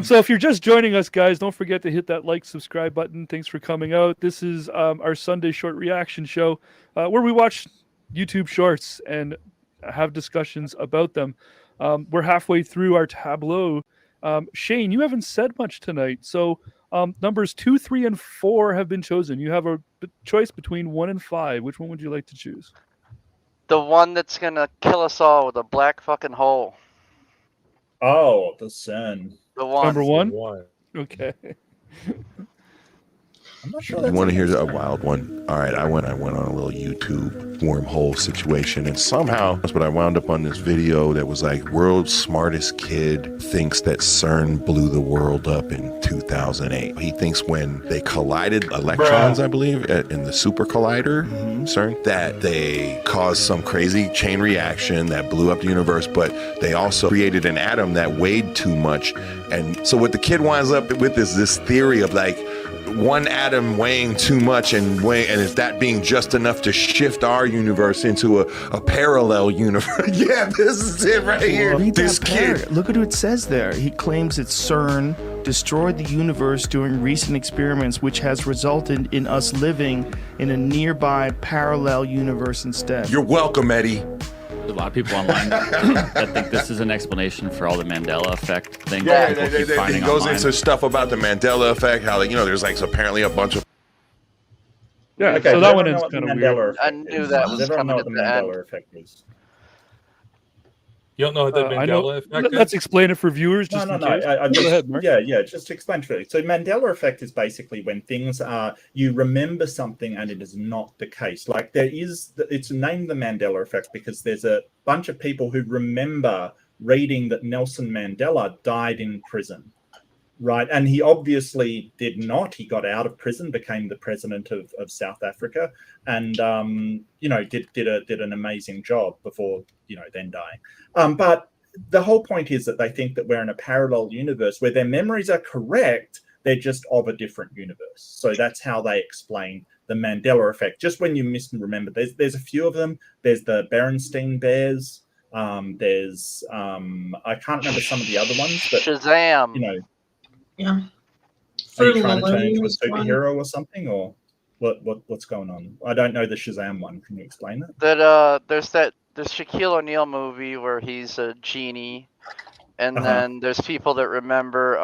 So if you're just joining us, guys, don't forget to hit that like, subscribe button. Thanks for coming out. This is our Sunday short reaction show where we watch YouTube shorts and have discussions about them. We're halfway through our tableau. Shane, you haven't said much tonight. So numbers 2, 3, and 4 have been chosen. You have a choice between 1 and 5. Which one would you like to choose? The one that's gonna kill us all with a black fucking hole. Oh, the sun. The one. Number 1? One. Okay. I'm not sure. You want to hear a wild one? All right, I went on a little YouTube wormhole situation, and somehow that's what I wound up on this video that was like, world's smartest kid thinks that CERN blew the world up in 2008. He thinks when they collided electrons, I believe, in the super collider, CERN, that they caused some crazy chain reaction that blew up the universe, but they also created an atom that weighed too much. And so what the kid winds up with is this theory of like, one atom weighing too much and is that being just enough to shift our universe into a parallel universe? Yeah, this is it right here. This kid. Look at what it says there. He claims that CERN destroyed the universe during recent experiments, which has resulted in us living in a nearby parallel universe instead. You're welcome, Eddie. There's a lot of people online that think this is an explanation for all the Mandela effect thing. Yeah, that people keep finding it goes online. into stuff about the Mandela effect, how there's like apparently a bunch of. Yeah, Okay, so does that one everyone is know what the kind of Mandela weird. effect I knew is? that Does was everyone know coming what at the the end. Mandela effect is? You don't know what the I know. Mandela effect Let's is? explain it for viewers. Just No. in case. I Go just, ahead, Mark. Yeah. Just to explain to you. So Mandela effect is basically when things are you remember something and it is not the case. Like it's named the Mandela effect because there's a bunch of people who remember reading that Nelson Mandela died in prison. Right. And he obviously did not. He got out of prison, became the president of South Africa, and did an amazing job before then dying. But the whole point is that they think that we're in a parallel universe where their memories are correct. They're just of a different universe. So that's how they explain the Mandela effect. Just when you misremember, there's a few of them. There's the Berenstein Bears. There's I can't remember some of the other ones, but Shazam. Yeah. Are you trying to turn into a superhero or something, or what's going on? I don't know the Shazam one. Can you explain that? There's the Shaquille O'Neal movie where he's a genie, and then there's people that remember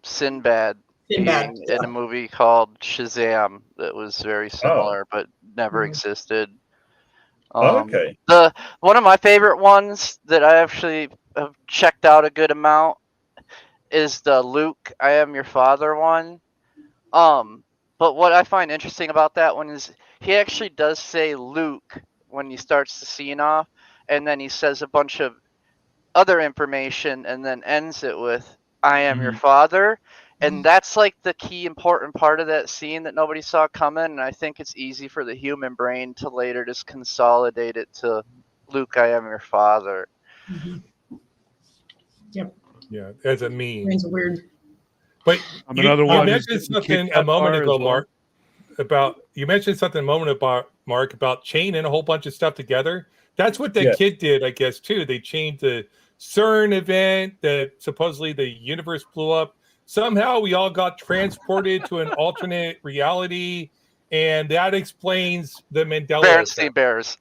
Sinbad being in a movie called Shazam that was very similar but never existed. Okay. One of my favorite ones that I actually have checked out a good amount is the Luke, I am your father one. But what I find interesting about that one is he actually does say Luke when he starts the scene off, and then he says a bunch of other information and then ends it with I am your father. And that's like the key important part of that scene that nobody saw coming, and I think it's easy for the human brain to later just consolidate it to Luke, I am your father. Yep. Yeah, as a meme. It's weird. But I'm another you one mentioned who's something kicked a that moment bar ago, as well. Mark. Mark, about chaining a whole bunch of stuff together. That's what the kid did, I guess, too. They chained the CERN event that supposedly the universe blew up. Somehow we all got transported to an alternate reality, and that explains the Mandela Berenstein effect. Bears.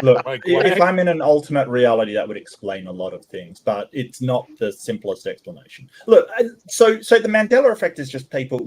Look, Like, if I'm in an alternate reality, that would explain a lot of things, but it's not the simplest explanation. Look, so the Mandela effect is just people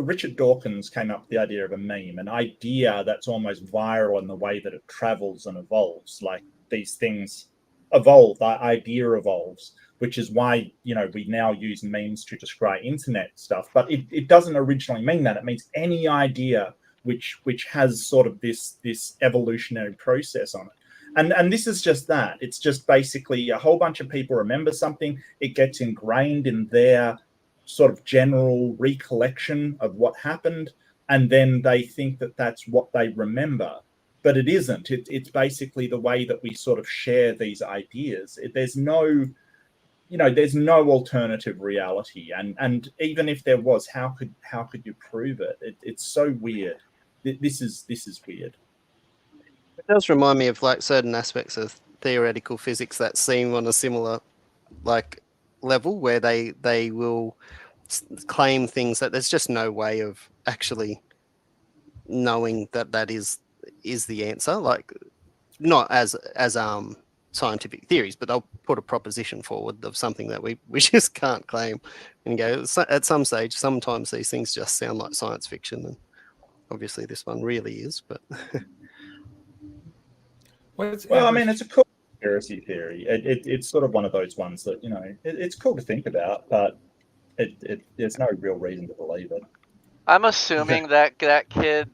Richard Dawkins came up with the idea of a meme, an idea that's almost viral in the way that it travels and evolves. Like these things evolve, that idea evolves, which is why, you know, we now use memes to describe internet stuff. But it doesn't originally mean that. It means any idea which has sort of this evolutionary process on it. And this is just that. It's just basically a whole bunch of people remember something, it gets ingrained in their sort of general recollection of what happened, and then they think that that's what they remember. But it isn't. It's basically the way that we sort of share these ideas. There's no, you know, there's no alternative reality. And even if there was, how could you prove it? It's so weird. This is weird. It does remind me of like certain aspects of theoretical physics that seem on a similar like level, where they will claim things that there's just no way of actually knowing that is the answer. Like not as scientific theories, but they'll put a proposition forward of something that we just can't claim, and go at some stage. Sometimes these things just sound like science fiction, and obviously this one really is. But well, I mean, it's a cool conspiracy theory. It's sort of one of those ones that, you know, it's cool to think about, but there's no real reason to believe it. I'm assuming that kid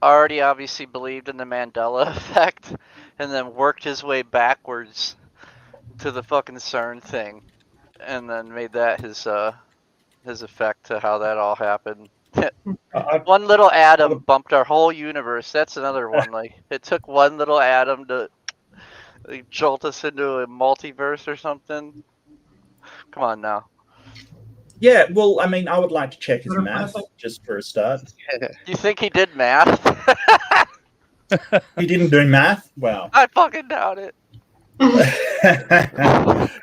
already obviously believed in the Mandela effect, and then worked his way backwards to the fucking CERN thing, and then made that his effect to how that all happened. One little atom bumped our whole universe. That's another one. Like, it took one little atom to jolt us into a multiverse or something. Come on now. Yeah, well, I mean, I would like to check his math just for a start. You think he did math? He didn't do math? Wow. I fucking doubt it.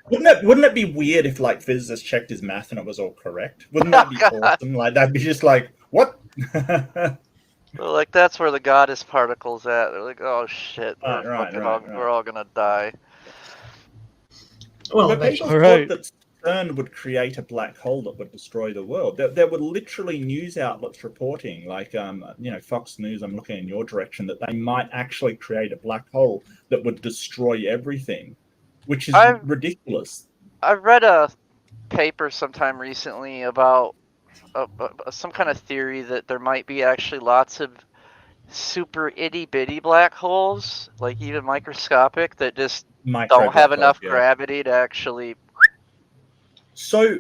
Wouldn't it be weird if like physicists checked his math and it was all correct? Wouldn't that be awesome? Like, that'd be just like, what? Well, like, that's where the goddess particle's at. They're like, oh shit, we're all gonna die. Well, but people thought that CERN would create a black hole that would destroy the world. There were literally news outlets reporting, like, you know, Fox News, I'm looking in your direction, that they might actually create a black hole that would destroy everything, which is ridiculous. I read a paper sometime recently about some kind of theory that there might be actually lots of super itty-bitty black holes, like even microscopic, that just don't have enough gravity to actually... So,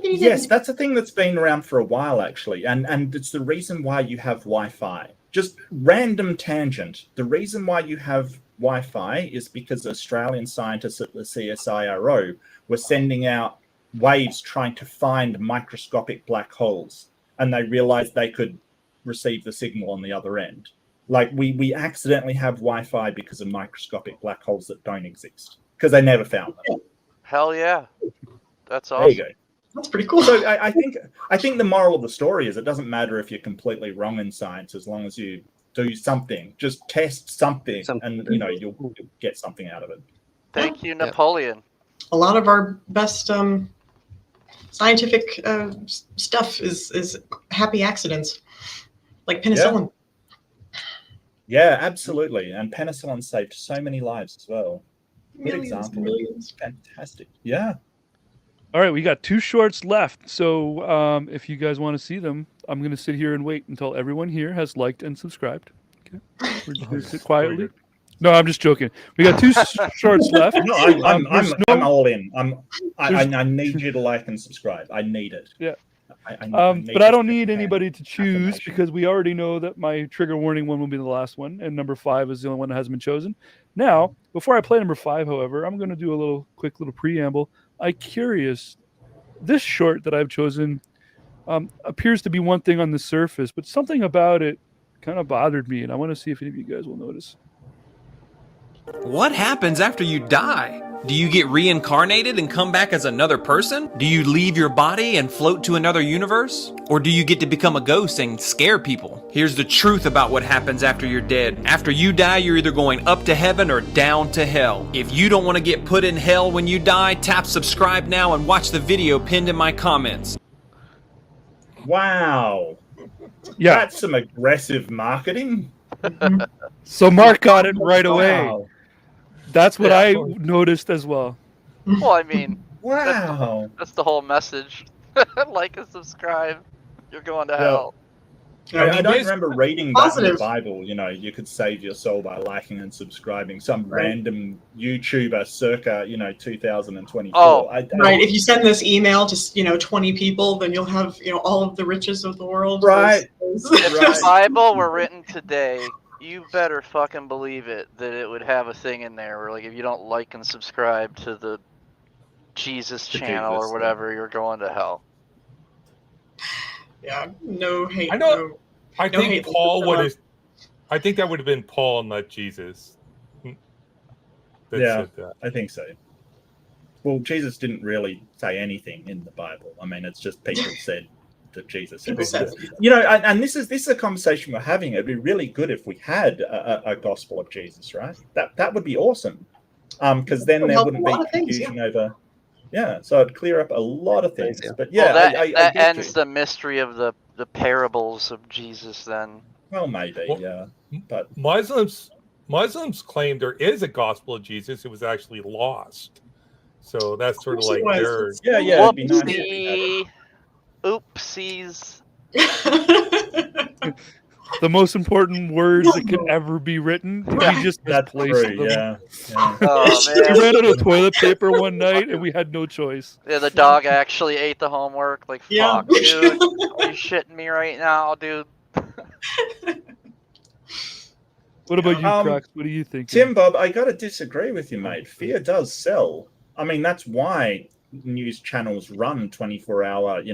yes, that's a thing that's been around for a while, actually, and it's the reason why you have Wi-Fi. Just random tangent. The reason why you have Wi-Fi is because Australian scientists at the CSIRO were sending out waves trying to find microscopic black holes, and they realized they could receive the signal on the other end. Like, we accidentally have Wi-Fi because of microscopic black holes that don't exist, because they never found them. Hell yeah. That's awesome. There you go. That's pretty cool. So I think the moral of the story is it doesn't matter if you're completely wrong in science, as long as you do something. Just test something, and you know you'll get something out of it. Thank you, Napoleon. A lot of our best scientific stuff is happy accidents, like penicillin. Yeah, absolutely. And penicillin saved so many lives as well. Good Millions, example. millions. Fantastic. Yeah. All right, we got 2 shorts left. So if you guys want to see them, I'm going to sit here and wait until everyone here has liked and subscribed. Okay, we're just going to sit quietly. No, I'm just joking. We got 2 shorts left. No, I'm all in. I need you to like and subscribe. I need it. Yeah. I but I don't need anybody to choose, because we already know that my trigger warning one will be the last one, and number 5 is the only one that hasn't been chosen. Now, before I play number 5, however, I'm going to do a quick little preamble. I'm curious. This short that I've chosen appears to be one thing on the surface, but something about it kind of bothered me, and I want to see if any of you guys will notice. What happens after you die? Do you get reincarnated and come back as another person? Do you leave your body and float to another universe? Or do you get to become a ghost and scare people? Here's the truth about what happens after you're dead. After you die, you're either going up to heaven or down to hell. If you don't want to get put in hell when you die, tap subscribe now and watch the video pinned in my comments. Wow. Yeah. That's some aggressive marketing. So Mark got it right away. That's what I noticed as well. Well, I mean, wow, that's the whole message. Like and subscribe. You're going to Yeah. hell. I don't remember reading that in the Positive. Bible. You know, you could save your soul by liking and subscribing. Some random YouTuber circa 2024. Oh, Right. If you send this email to 20 people, then you'll have all of the riches of the world. Right. If the Bible were written today, you better fucking believe it that it would have a thing in there where, like, if you don't like and subscribe to the Jesus channel or whatever, you're going to hell. Yeah, no hate. I know. I no think hate Paul would whatsoever. have. I think that would have been Paul, not Jesus. that Yeah, said that. I think so. Well, Jesus didn't really say anything in the Bible. I mean, it's just people said that Jesus said. And this is a conversation we're having. It'd be really good if we had a gospel of Jesus, right? That would be awesome. Because then there wouldn't be confusion over. Yeah, so it'd clear up a lot of things. But yeah, well, that get ends you. the mystery of the parables of Jesus. Then. Well, maybe, yeah. But Muslims claim there is a gospel of Jesus. It was actually lost. So that's sort of like their it'd be nice if Whoopsie. Oopsies. The most important words that could ever be written. He just misplaced them. Yeah. Oh, man. He ran out of toilet paper one night, and we had no choice. Yeah, the dog actually ate the homework. Like, fuck, dude. Are you shitting me right now, dude? What about you, Crocs? What do you think? Tim Bob, I got to disagree with you, mate. Fear does sell. I mean, that's why news channels run 24-hour.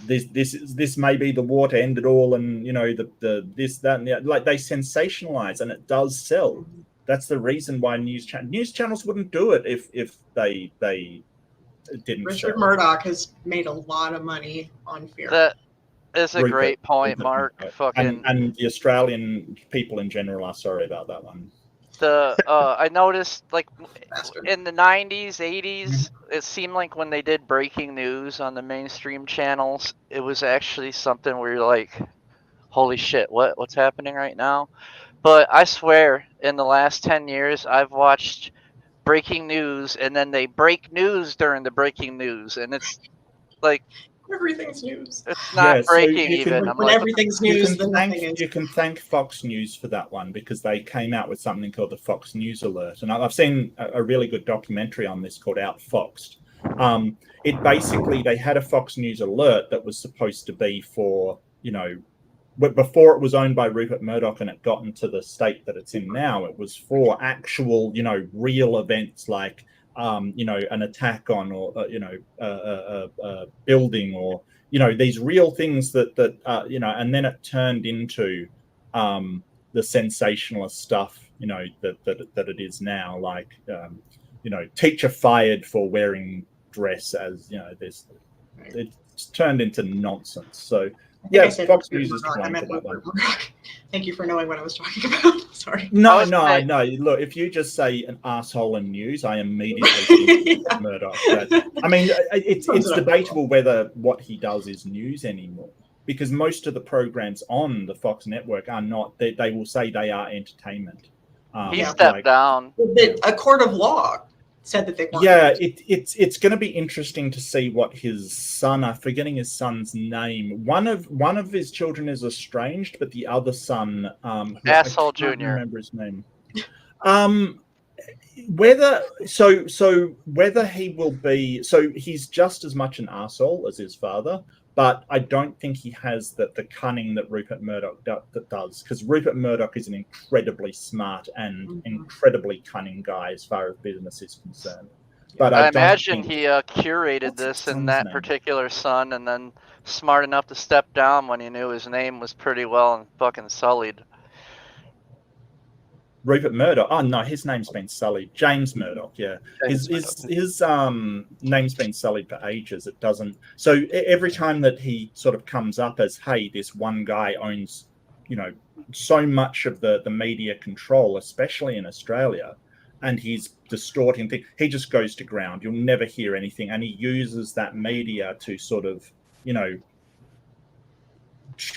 This may be the war to end it all, and the this, that, and the, like, they sensationalize, and it does sell. That's the reason why news channels wouldn't do it if they didn't. Richard sell. Murdoch has made a lot of money on fear. That is a Rupert, great point, Rupert Mark. Murdoch. Fucking. And the Australian people in general are sorry about that one. I noticed, like, in the 90s, 80s, it seemed like when they did breaking news on the mainstream channels, it was actually something where you're like, holy shit, what's happening right now? But I swear, in the last 10 years, I've watched breaking news, and then they break news during the breaking news, and it's like, everything's news. It's not breaking even. When everything's news, then nothing is. You can thank Fox News for that one, because they came out with something called the Fox News Alert. And I've seen a really good documentary on this called Outfoxed. It basically, they had a Fox News Alert that was supposed to be for, before it was owned by Rupert Murdoch and it got into the state that it's in now, it was for actual, real events like, an attack on, or a building, or these real things that and then it turned into the sensationalist stuff that it is now, like teacher fired for wearing dress, as this. It's turned into nonsense. So yeah, Fox News is to blame for that one. Thank you for knowing what I was talking about. Sorry. No. Look, if you just say an asshole in news, I immediately think Murdoch. I mean, it's debatable whether what he does is news anymore, because most of the programs on the Fox network are not. They will say they are entertainment. He stepped down. A court of law said that they weren't. Yeah, it's going to be interesting to see what his son. I'm forgetting his son's name. One of his children is estranged, but the other son, Asshole I can't Junior. remember his name. Whether he will be, so he's just as much an arsehole as his father, but I don't think he has the cunning that Rupert Murdoch does, because Rupert Murdoch is an incredibly smart and incredibly cunning guy as far as business is concerned. But I imagine he curated this in that particular son, and then smart enough to step down when he knew his name was pretty well and fucking sullied. Rupert Murdoch. Oh no, his name's been sullied. James Murdoch. Yeah, his name's been sullied for ages. It doesn't. So every time that he sort of comes up as, hey, this one guy owns, so much of the media control, especially in Australia, and he's distorting things, he just goes to ground. You'll never hear anything, and he uses that media to sort of,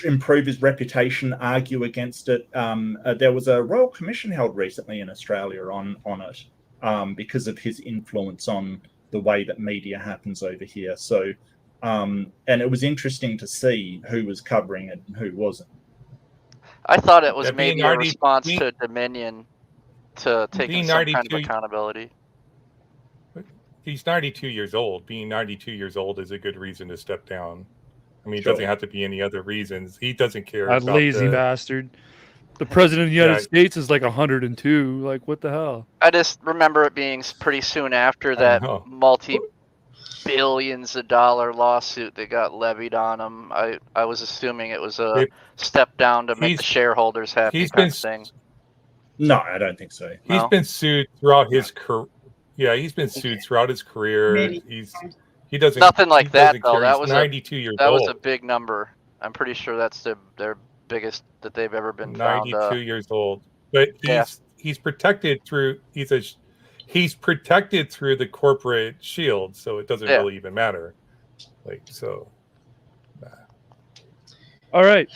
improve his reputation, argue against it. There was a royal commission held recently in Australia on it because of his influence on the way that media happens over here. So, and it was interesting to see who was covering it and who wasn't. I thought it was Yeah, maybe a response to Dominion to taking some kind of accountability. He's 92 years old. Being 92 years old is a good reason to step down. I mean, it doesn't have to be any other reasons. He doesn't care. That lazy bastard. The president of the United States is like 102. Like, what the hell? I just remember it being pretty soon after that multi-billions of dollar lawsuit that got levied on him. I was assuming it was a step down to make the shareholders happy kind of thing. No, I don't think so. He's been sued throughout his career. Yeah, he's been sued throughout his career. He doesn't nothing like that doesn't though. care. That He's was 92 years that old. was a big number. I'm pretty sure that's their biggest that they've ever been 92 found. years old, but he's protected through he's protected through the corporate shield, so it doesn't really even matter. Like so. All right.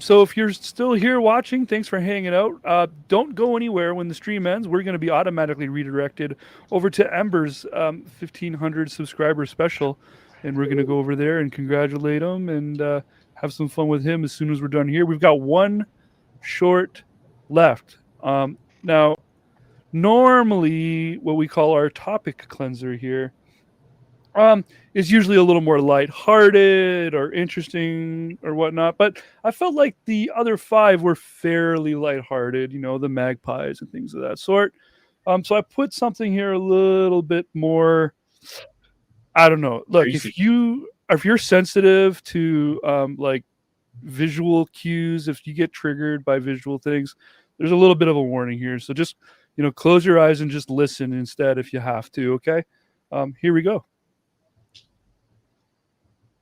So if you're still here watching, thanks for hanging out. Don't go anywhere when the stream ends. We're going to be automatically redirected over to Ember's 1,500 subscriber special, and we're going to go over there and congratulate him and have some fun with him as soon as we're done here. We've got one short left. Now, normally what we call our topic cleanser here is usually a little more lighthearted or interesting or whatnot, but I felt like the other 5 were fairly lighthearted, you know, the magpies and things of that sort. So I put something here a little bit more, I don't know. Look, if you're sensitive to like visual cues, if you get triggered by visual things, there's a little bit of a warning here. So just, you know, close your eyes and just listen instead if you have to, okay? Here we go.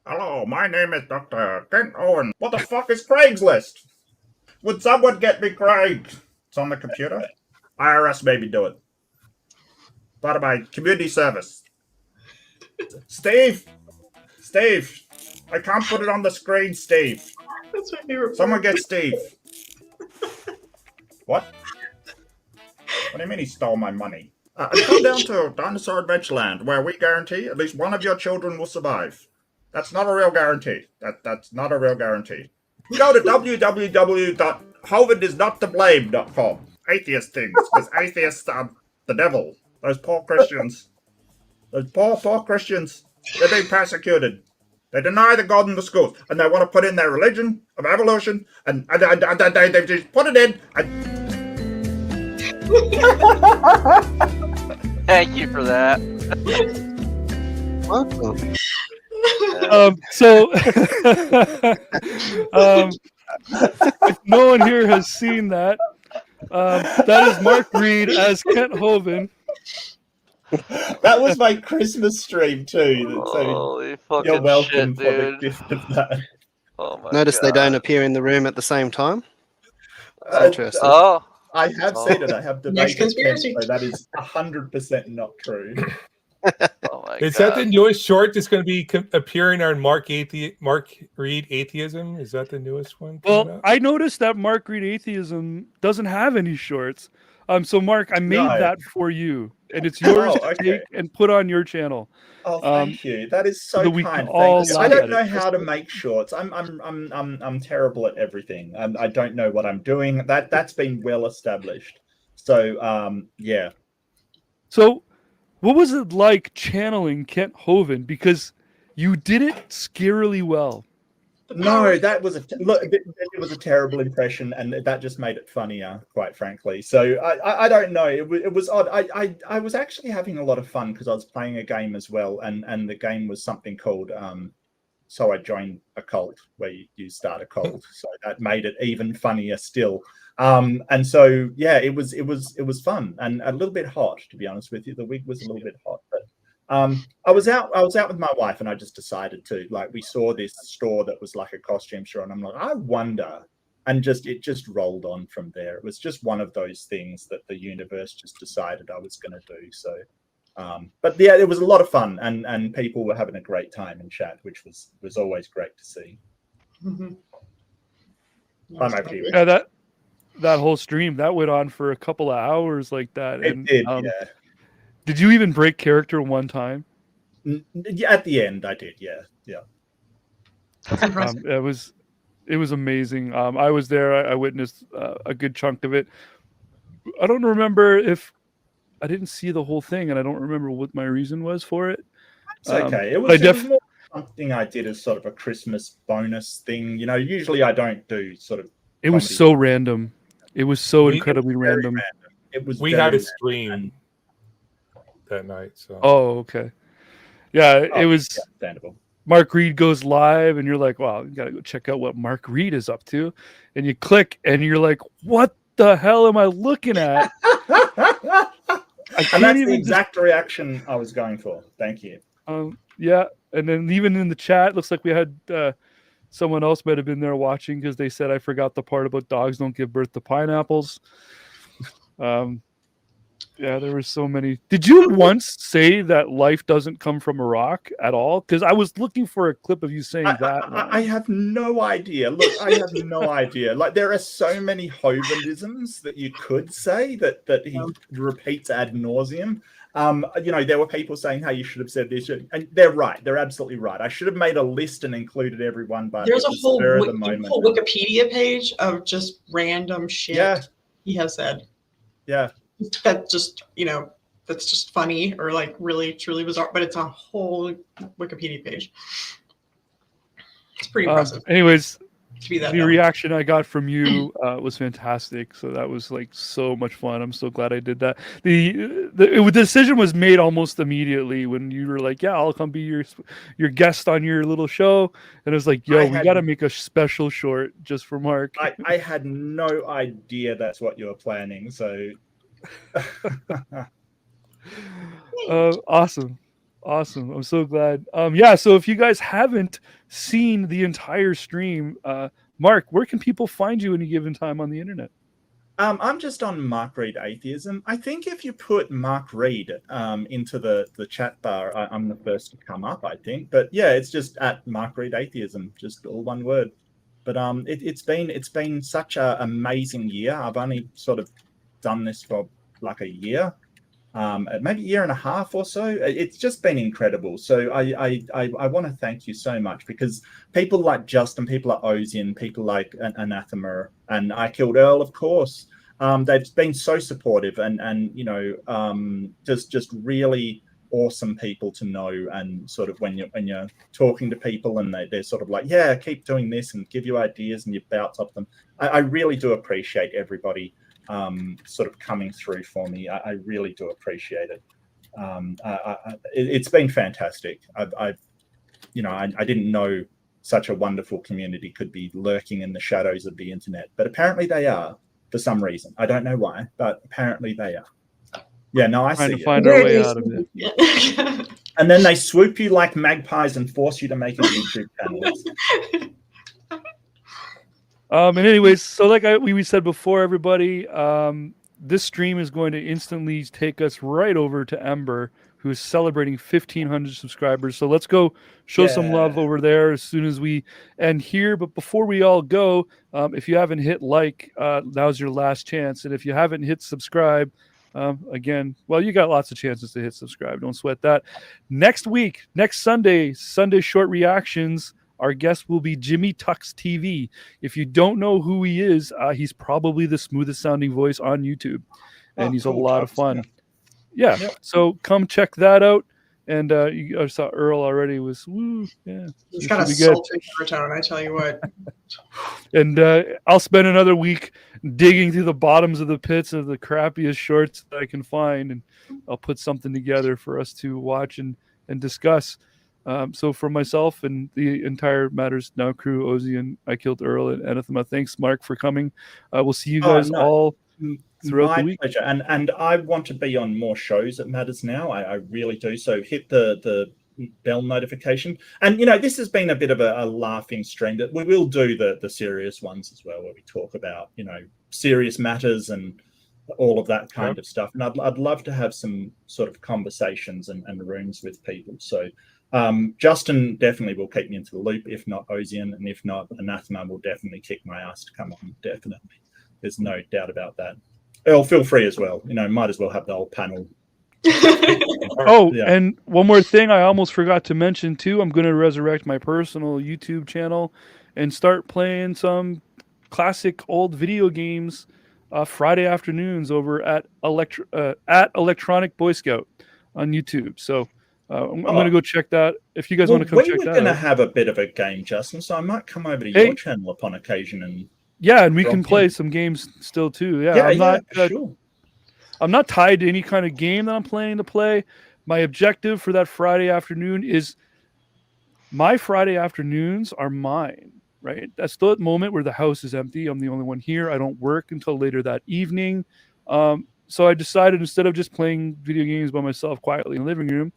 Hello, my name is Dr. Kent Owen. What the fuck is Craigslist? Would someone get me Craig? It's on the computer. IRS maybe do it. Part of my community service. Steve, I can't put it on the screen, Steve. That's my favorite. Someone get Steve. What? What do you mean he stole my money? Come down to Dinosaur Adventureland, where we guarantee at least one of your children will survive. That's not a real guarantee. That's not a real guarantee. Go to www.hovidisnottoblame.com. Atheist things, because atheists are the devil. Those poor Christians. Those poor Christians. They're being persecuted. They deny the God in the schools, and they want to put in their religion of evolution, and they just put it in. Thank you for that. Welcome. If no one here has seen that, that is Mark Reed as Kent Hovind. That was my Christmas stream too. Holy So fucking you're welcome shit, for the dude. gift of that. Oh my Notice God. they don't appear in the room at the same time. That's interesting. Oh. I have seen it. I have Next debated it, conspiracy. so that is 100% not true. Oh my Is God. that the newest short that's going to be appearing on Mark Reed Atheism? Is that the newest one? Well, I noticed that Mark Reed Atheism doesn't have any shorts. So Mark, I made that for you, and it's yours to take and put on your channel. Oh, thank you. That is so that we kind. can all Thank you. I look don't at know it. how to make shorts. I'm terrible at everything. I don't know what I'm doing. That's been well established. So yeah. So, what was it like channeling Kent Hovind? Because you did it scarily well. No, that was it was a terrible impression, and that just made it funnier, quite frankly. So I don't know. It was odd. I was actually having a lot of fun because I was playing a game as well, and the game was something called So I Joined a Cult, where you start a cult. So that made it even funnier still. And so yeah, it was fun and a little bit hot, to be honest with you. The wig was a little bit hot, but I was out with my wife, and I just decided to, like, we saw this store that was like a costume store, and I'm like, I wonder, and it just rolled on from there. It was just one of those things that the universe just decided I was going to do. So but yeah, it was a lot of fun, and people were having a great time in chat, which was always great to see. Mm-hmm. I'm over here. Yeah, that whole stream that went on for a couple of hours like that. It And did, yeah. did you even break character one time? Yeah, at the end, I did. Yeah. It was amazing. I was there. I witnessed a good chunk of it. I don't remember if I didn't see the whole thing, and I don't remember what my reason was for it. It's okay. It was more something I did as sort of a Christmas bonus thing. You know, usually I don't do sort of. It was so random. It was so incredibly random. It was. We had a stream that night. So. Oh, okay. Yeah, it was. Understandable. Mark Reed goes live, and you're like, "Wow, you gotta go check out what Mark Reed is up to." And you click, and you're like, "What the hell am I looking at?" And that's the exact reaction I was going for. Thank you. Yeah, and then even in the chat, looks like we had someone else might have been there watching because they said I forgot the part about dogs don't give birth to pineapples. Yeah, there were so many. Did you once say that life doesn't come from a rock at all? Because I was looking for a clip of you saying that. I have no idea. Look, I have no idea. Like, there are so many Hovinisms that you could say that he repeats ad nauseum. You know, there were people saying, "Hey, you should have said this," and they're right. They're absolutely right. I should have made a list and included everyone. But there's a whole Wikipedia page of just random shit he has said. Yeah. That just, you know, that's just funny or like really truly bizarre, but it's a whole Wikipedia page. It's pretty impressive. Anyways, to be that the reaction I got from you was fantastic. So that was like so much fun. I'm so glad I did that. The decision was made almost immediately when you were like, "Yeah, I'll come be your guest on your little show," and it was like, "Yo, we got to make a special short just for Mark." I had no idea that's what you were planning. So. Awesome. I'm so glad. Yeah, so if you guys haven't seen the entire stream, Mark, where can people find you any given time on the internet? I'm just on Mark Reed Atheism. I think if you put Mark Reed into the chat bar, I'm the first to come up, I think. But yeah, it's just at Mark Reed Atheism, just all one word. But it's been such an amazing year. I've only sort of done this for like a year, maybe a year and a half or so. It's just been incredible. So I want to thank you so much, because people like Justin, people like Ozian, people like Anathema, and I Killed Earl, of course. They've been so supportive and you know, just really awesome people to know. And sort of when you're talking to people and they're sort of like, yeah, keep doing this, and give you ideas and you bounce off them. I really do appreciate everybody sort of coming through for me. I really do appreciate it. It's been fantastic. I didn't know such a wonderful community could be lurking in the shadows of the internet, but apparently they are for some reason. I don't know why, but apparently they are. Yeah, no, I see. Find our way out of it. And then they swoop you like magpies and force you to make a YouTube channel. And anyways, so like we said before, everybody, this stream is going to instantly take us right over to Ember, who is celebrating 1,500 subscribers. So let's go show some love over there as soon as we end here. But before we all go, if you haven't hit like, now's your last chance. And if you haven't hit subscribe, again, well, you got lots of chances to hit subscribe. Don't sweat that. Next week, next Sunday Short Reactions, our guest will be Jimmy Tux TV. If you don't know who he is, he's probably the smoothest sounding voice on YouTube. And he's a lot of fun. Yeah. So come check that out. And I saw Earl already was, woo, yeah. He's got a sultry tone, I tell you what. And I'll spend another week digging through the bottoms of the pits of the crappiest shorts that I can find. And I'll put something together for us to watch and discuss. So for myself and the entire Matters Now crew, Ozian, I Killed Earl, and Anathema, thanks, Mark, for coming. We'll see you guys all throughout the week. My pleasure. And I want to be on more shows at Matters Now. I really do. So hit the bell notification. And, you know, this has been a bit of a laughing stream. That we will do the serious ones as well, where we talk about, you know, serious matters and all of that kind of stuff. And I'd love to have some sort of conversations and rooms with people. So Justin definitely will keep me into the loop, if not Ozian, and if not, Anathema will definitely kick my ass to come on. Definitely, there's no doubt about that. Earl, feel free as well. Might as well have the whole panel. Oh, yeah. And one more thing I almost forgot to mention too. I'm going to resurrect my personal YouTube channel and start playing some classic old video games Friday afternoons over at Electronic Boy Scout on YouTube. So I'm going to go check that. If you guys want to come check that out. We're going to have a bit of a game, Justin, so I might come over to your channel upon occasion and we can play some games still too. Sure. I'm not tied to any kind of game that I'm planning to play. My objective for that Friday afternoon is my Friday afternoons are mine, right? That's the moment where the house is empty. I'm the only one here. I don't work until later that evening. So I decided instead of just playing video games by myself quietly in the living room,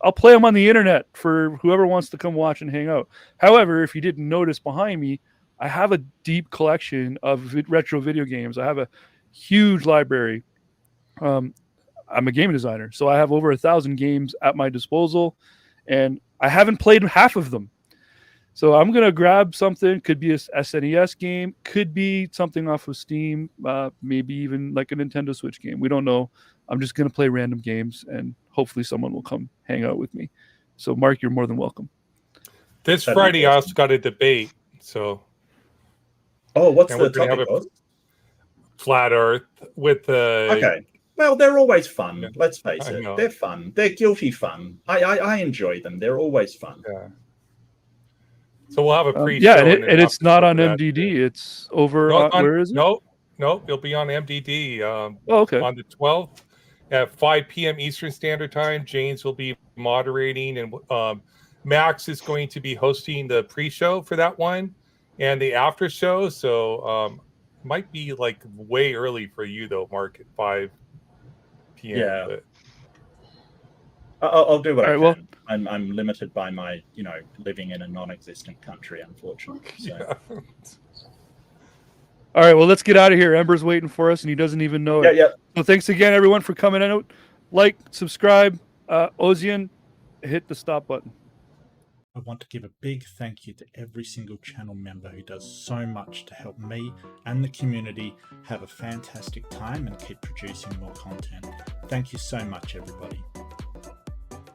I'll play them on the internet for whoever wants to come watch and hang out. However, if you didn't notice behind me, I have a deep collection of retro video games. I have a huge library. I'm a game designer, so I have over 1,000 games at my disposal, and I haven't played half of them. So I'm going to grab something. Could be a SNES game, could be something off of Steam, maybe even like a Nintendo Switch game. We don't know. I'm just going to play random games, and hopefully someone will come hang out with me. So, Mark, you're more than welcome. This Friday, I also got a debate. So, what's the topic? Flat Earth with the. Okay. Well, they're always fun. Let's face it. They're fun. They're guilty fun. I enjoy them. They're always fun. Yeah. So we'll have a pre-show. And it's not on MDD. It's over. Where is it? No, it'll be on MDD. Okay. On the 12th at 5 p.m. Eastern Standard Time. James will be moderating, and Max is going to be hosting the pre-show for that one and the after show. So might be like way early for you though, Mark, at 5 p.m. Yeah. But... I'll do what I can. Well, I'm limited by my, living in a non-existent country, unfortunately. So. Yeah. All right, well, let's get out of here. Ember's waiting for us, and he doesn't even know it. Yeah. So thanks again, everyone, for coming out. Like, subscribe. Ozian, hit the stop button. I want to give a big thank you to every single channel member who does so much to help me and the community have a fantastic time and keep producing more content. Thank you so much, everybody.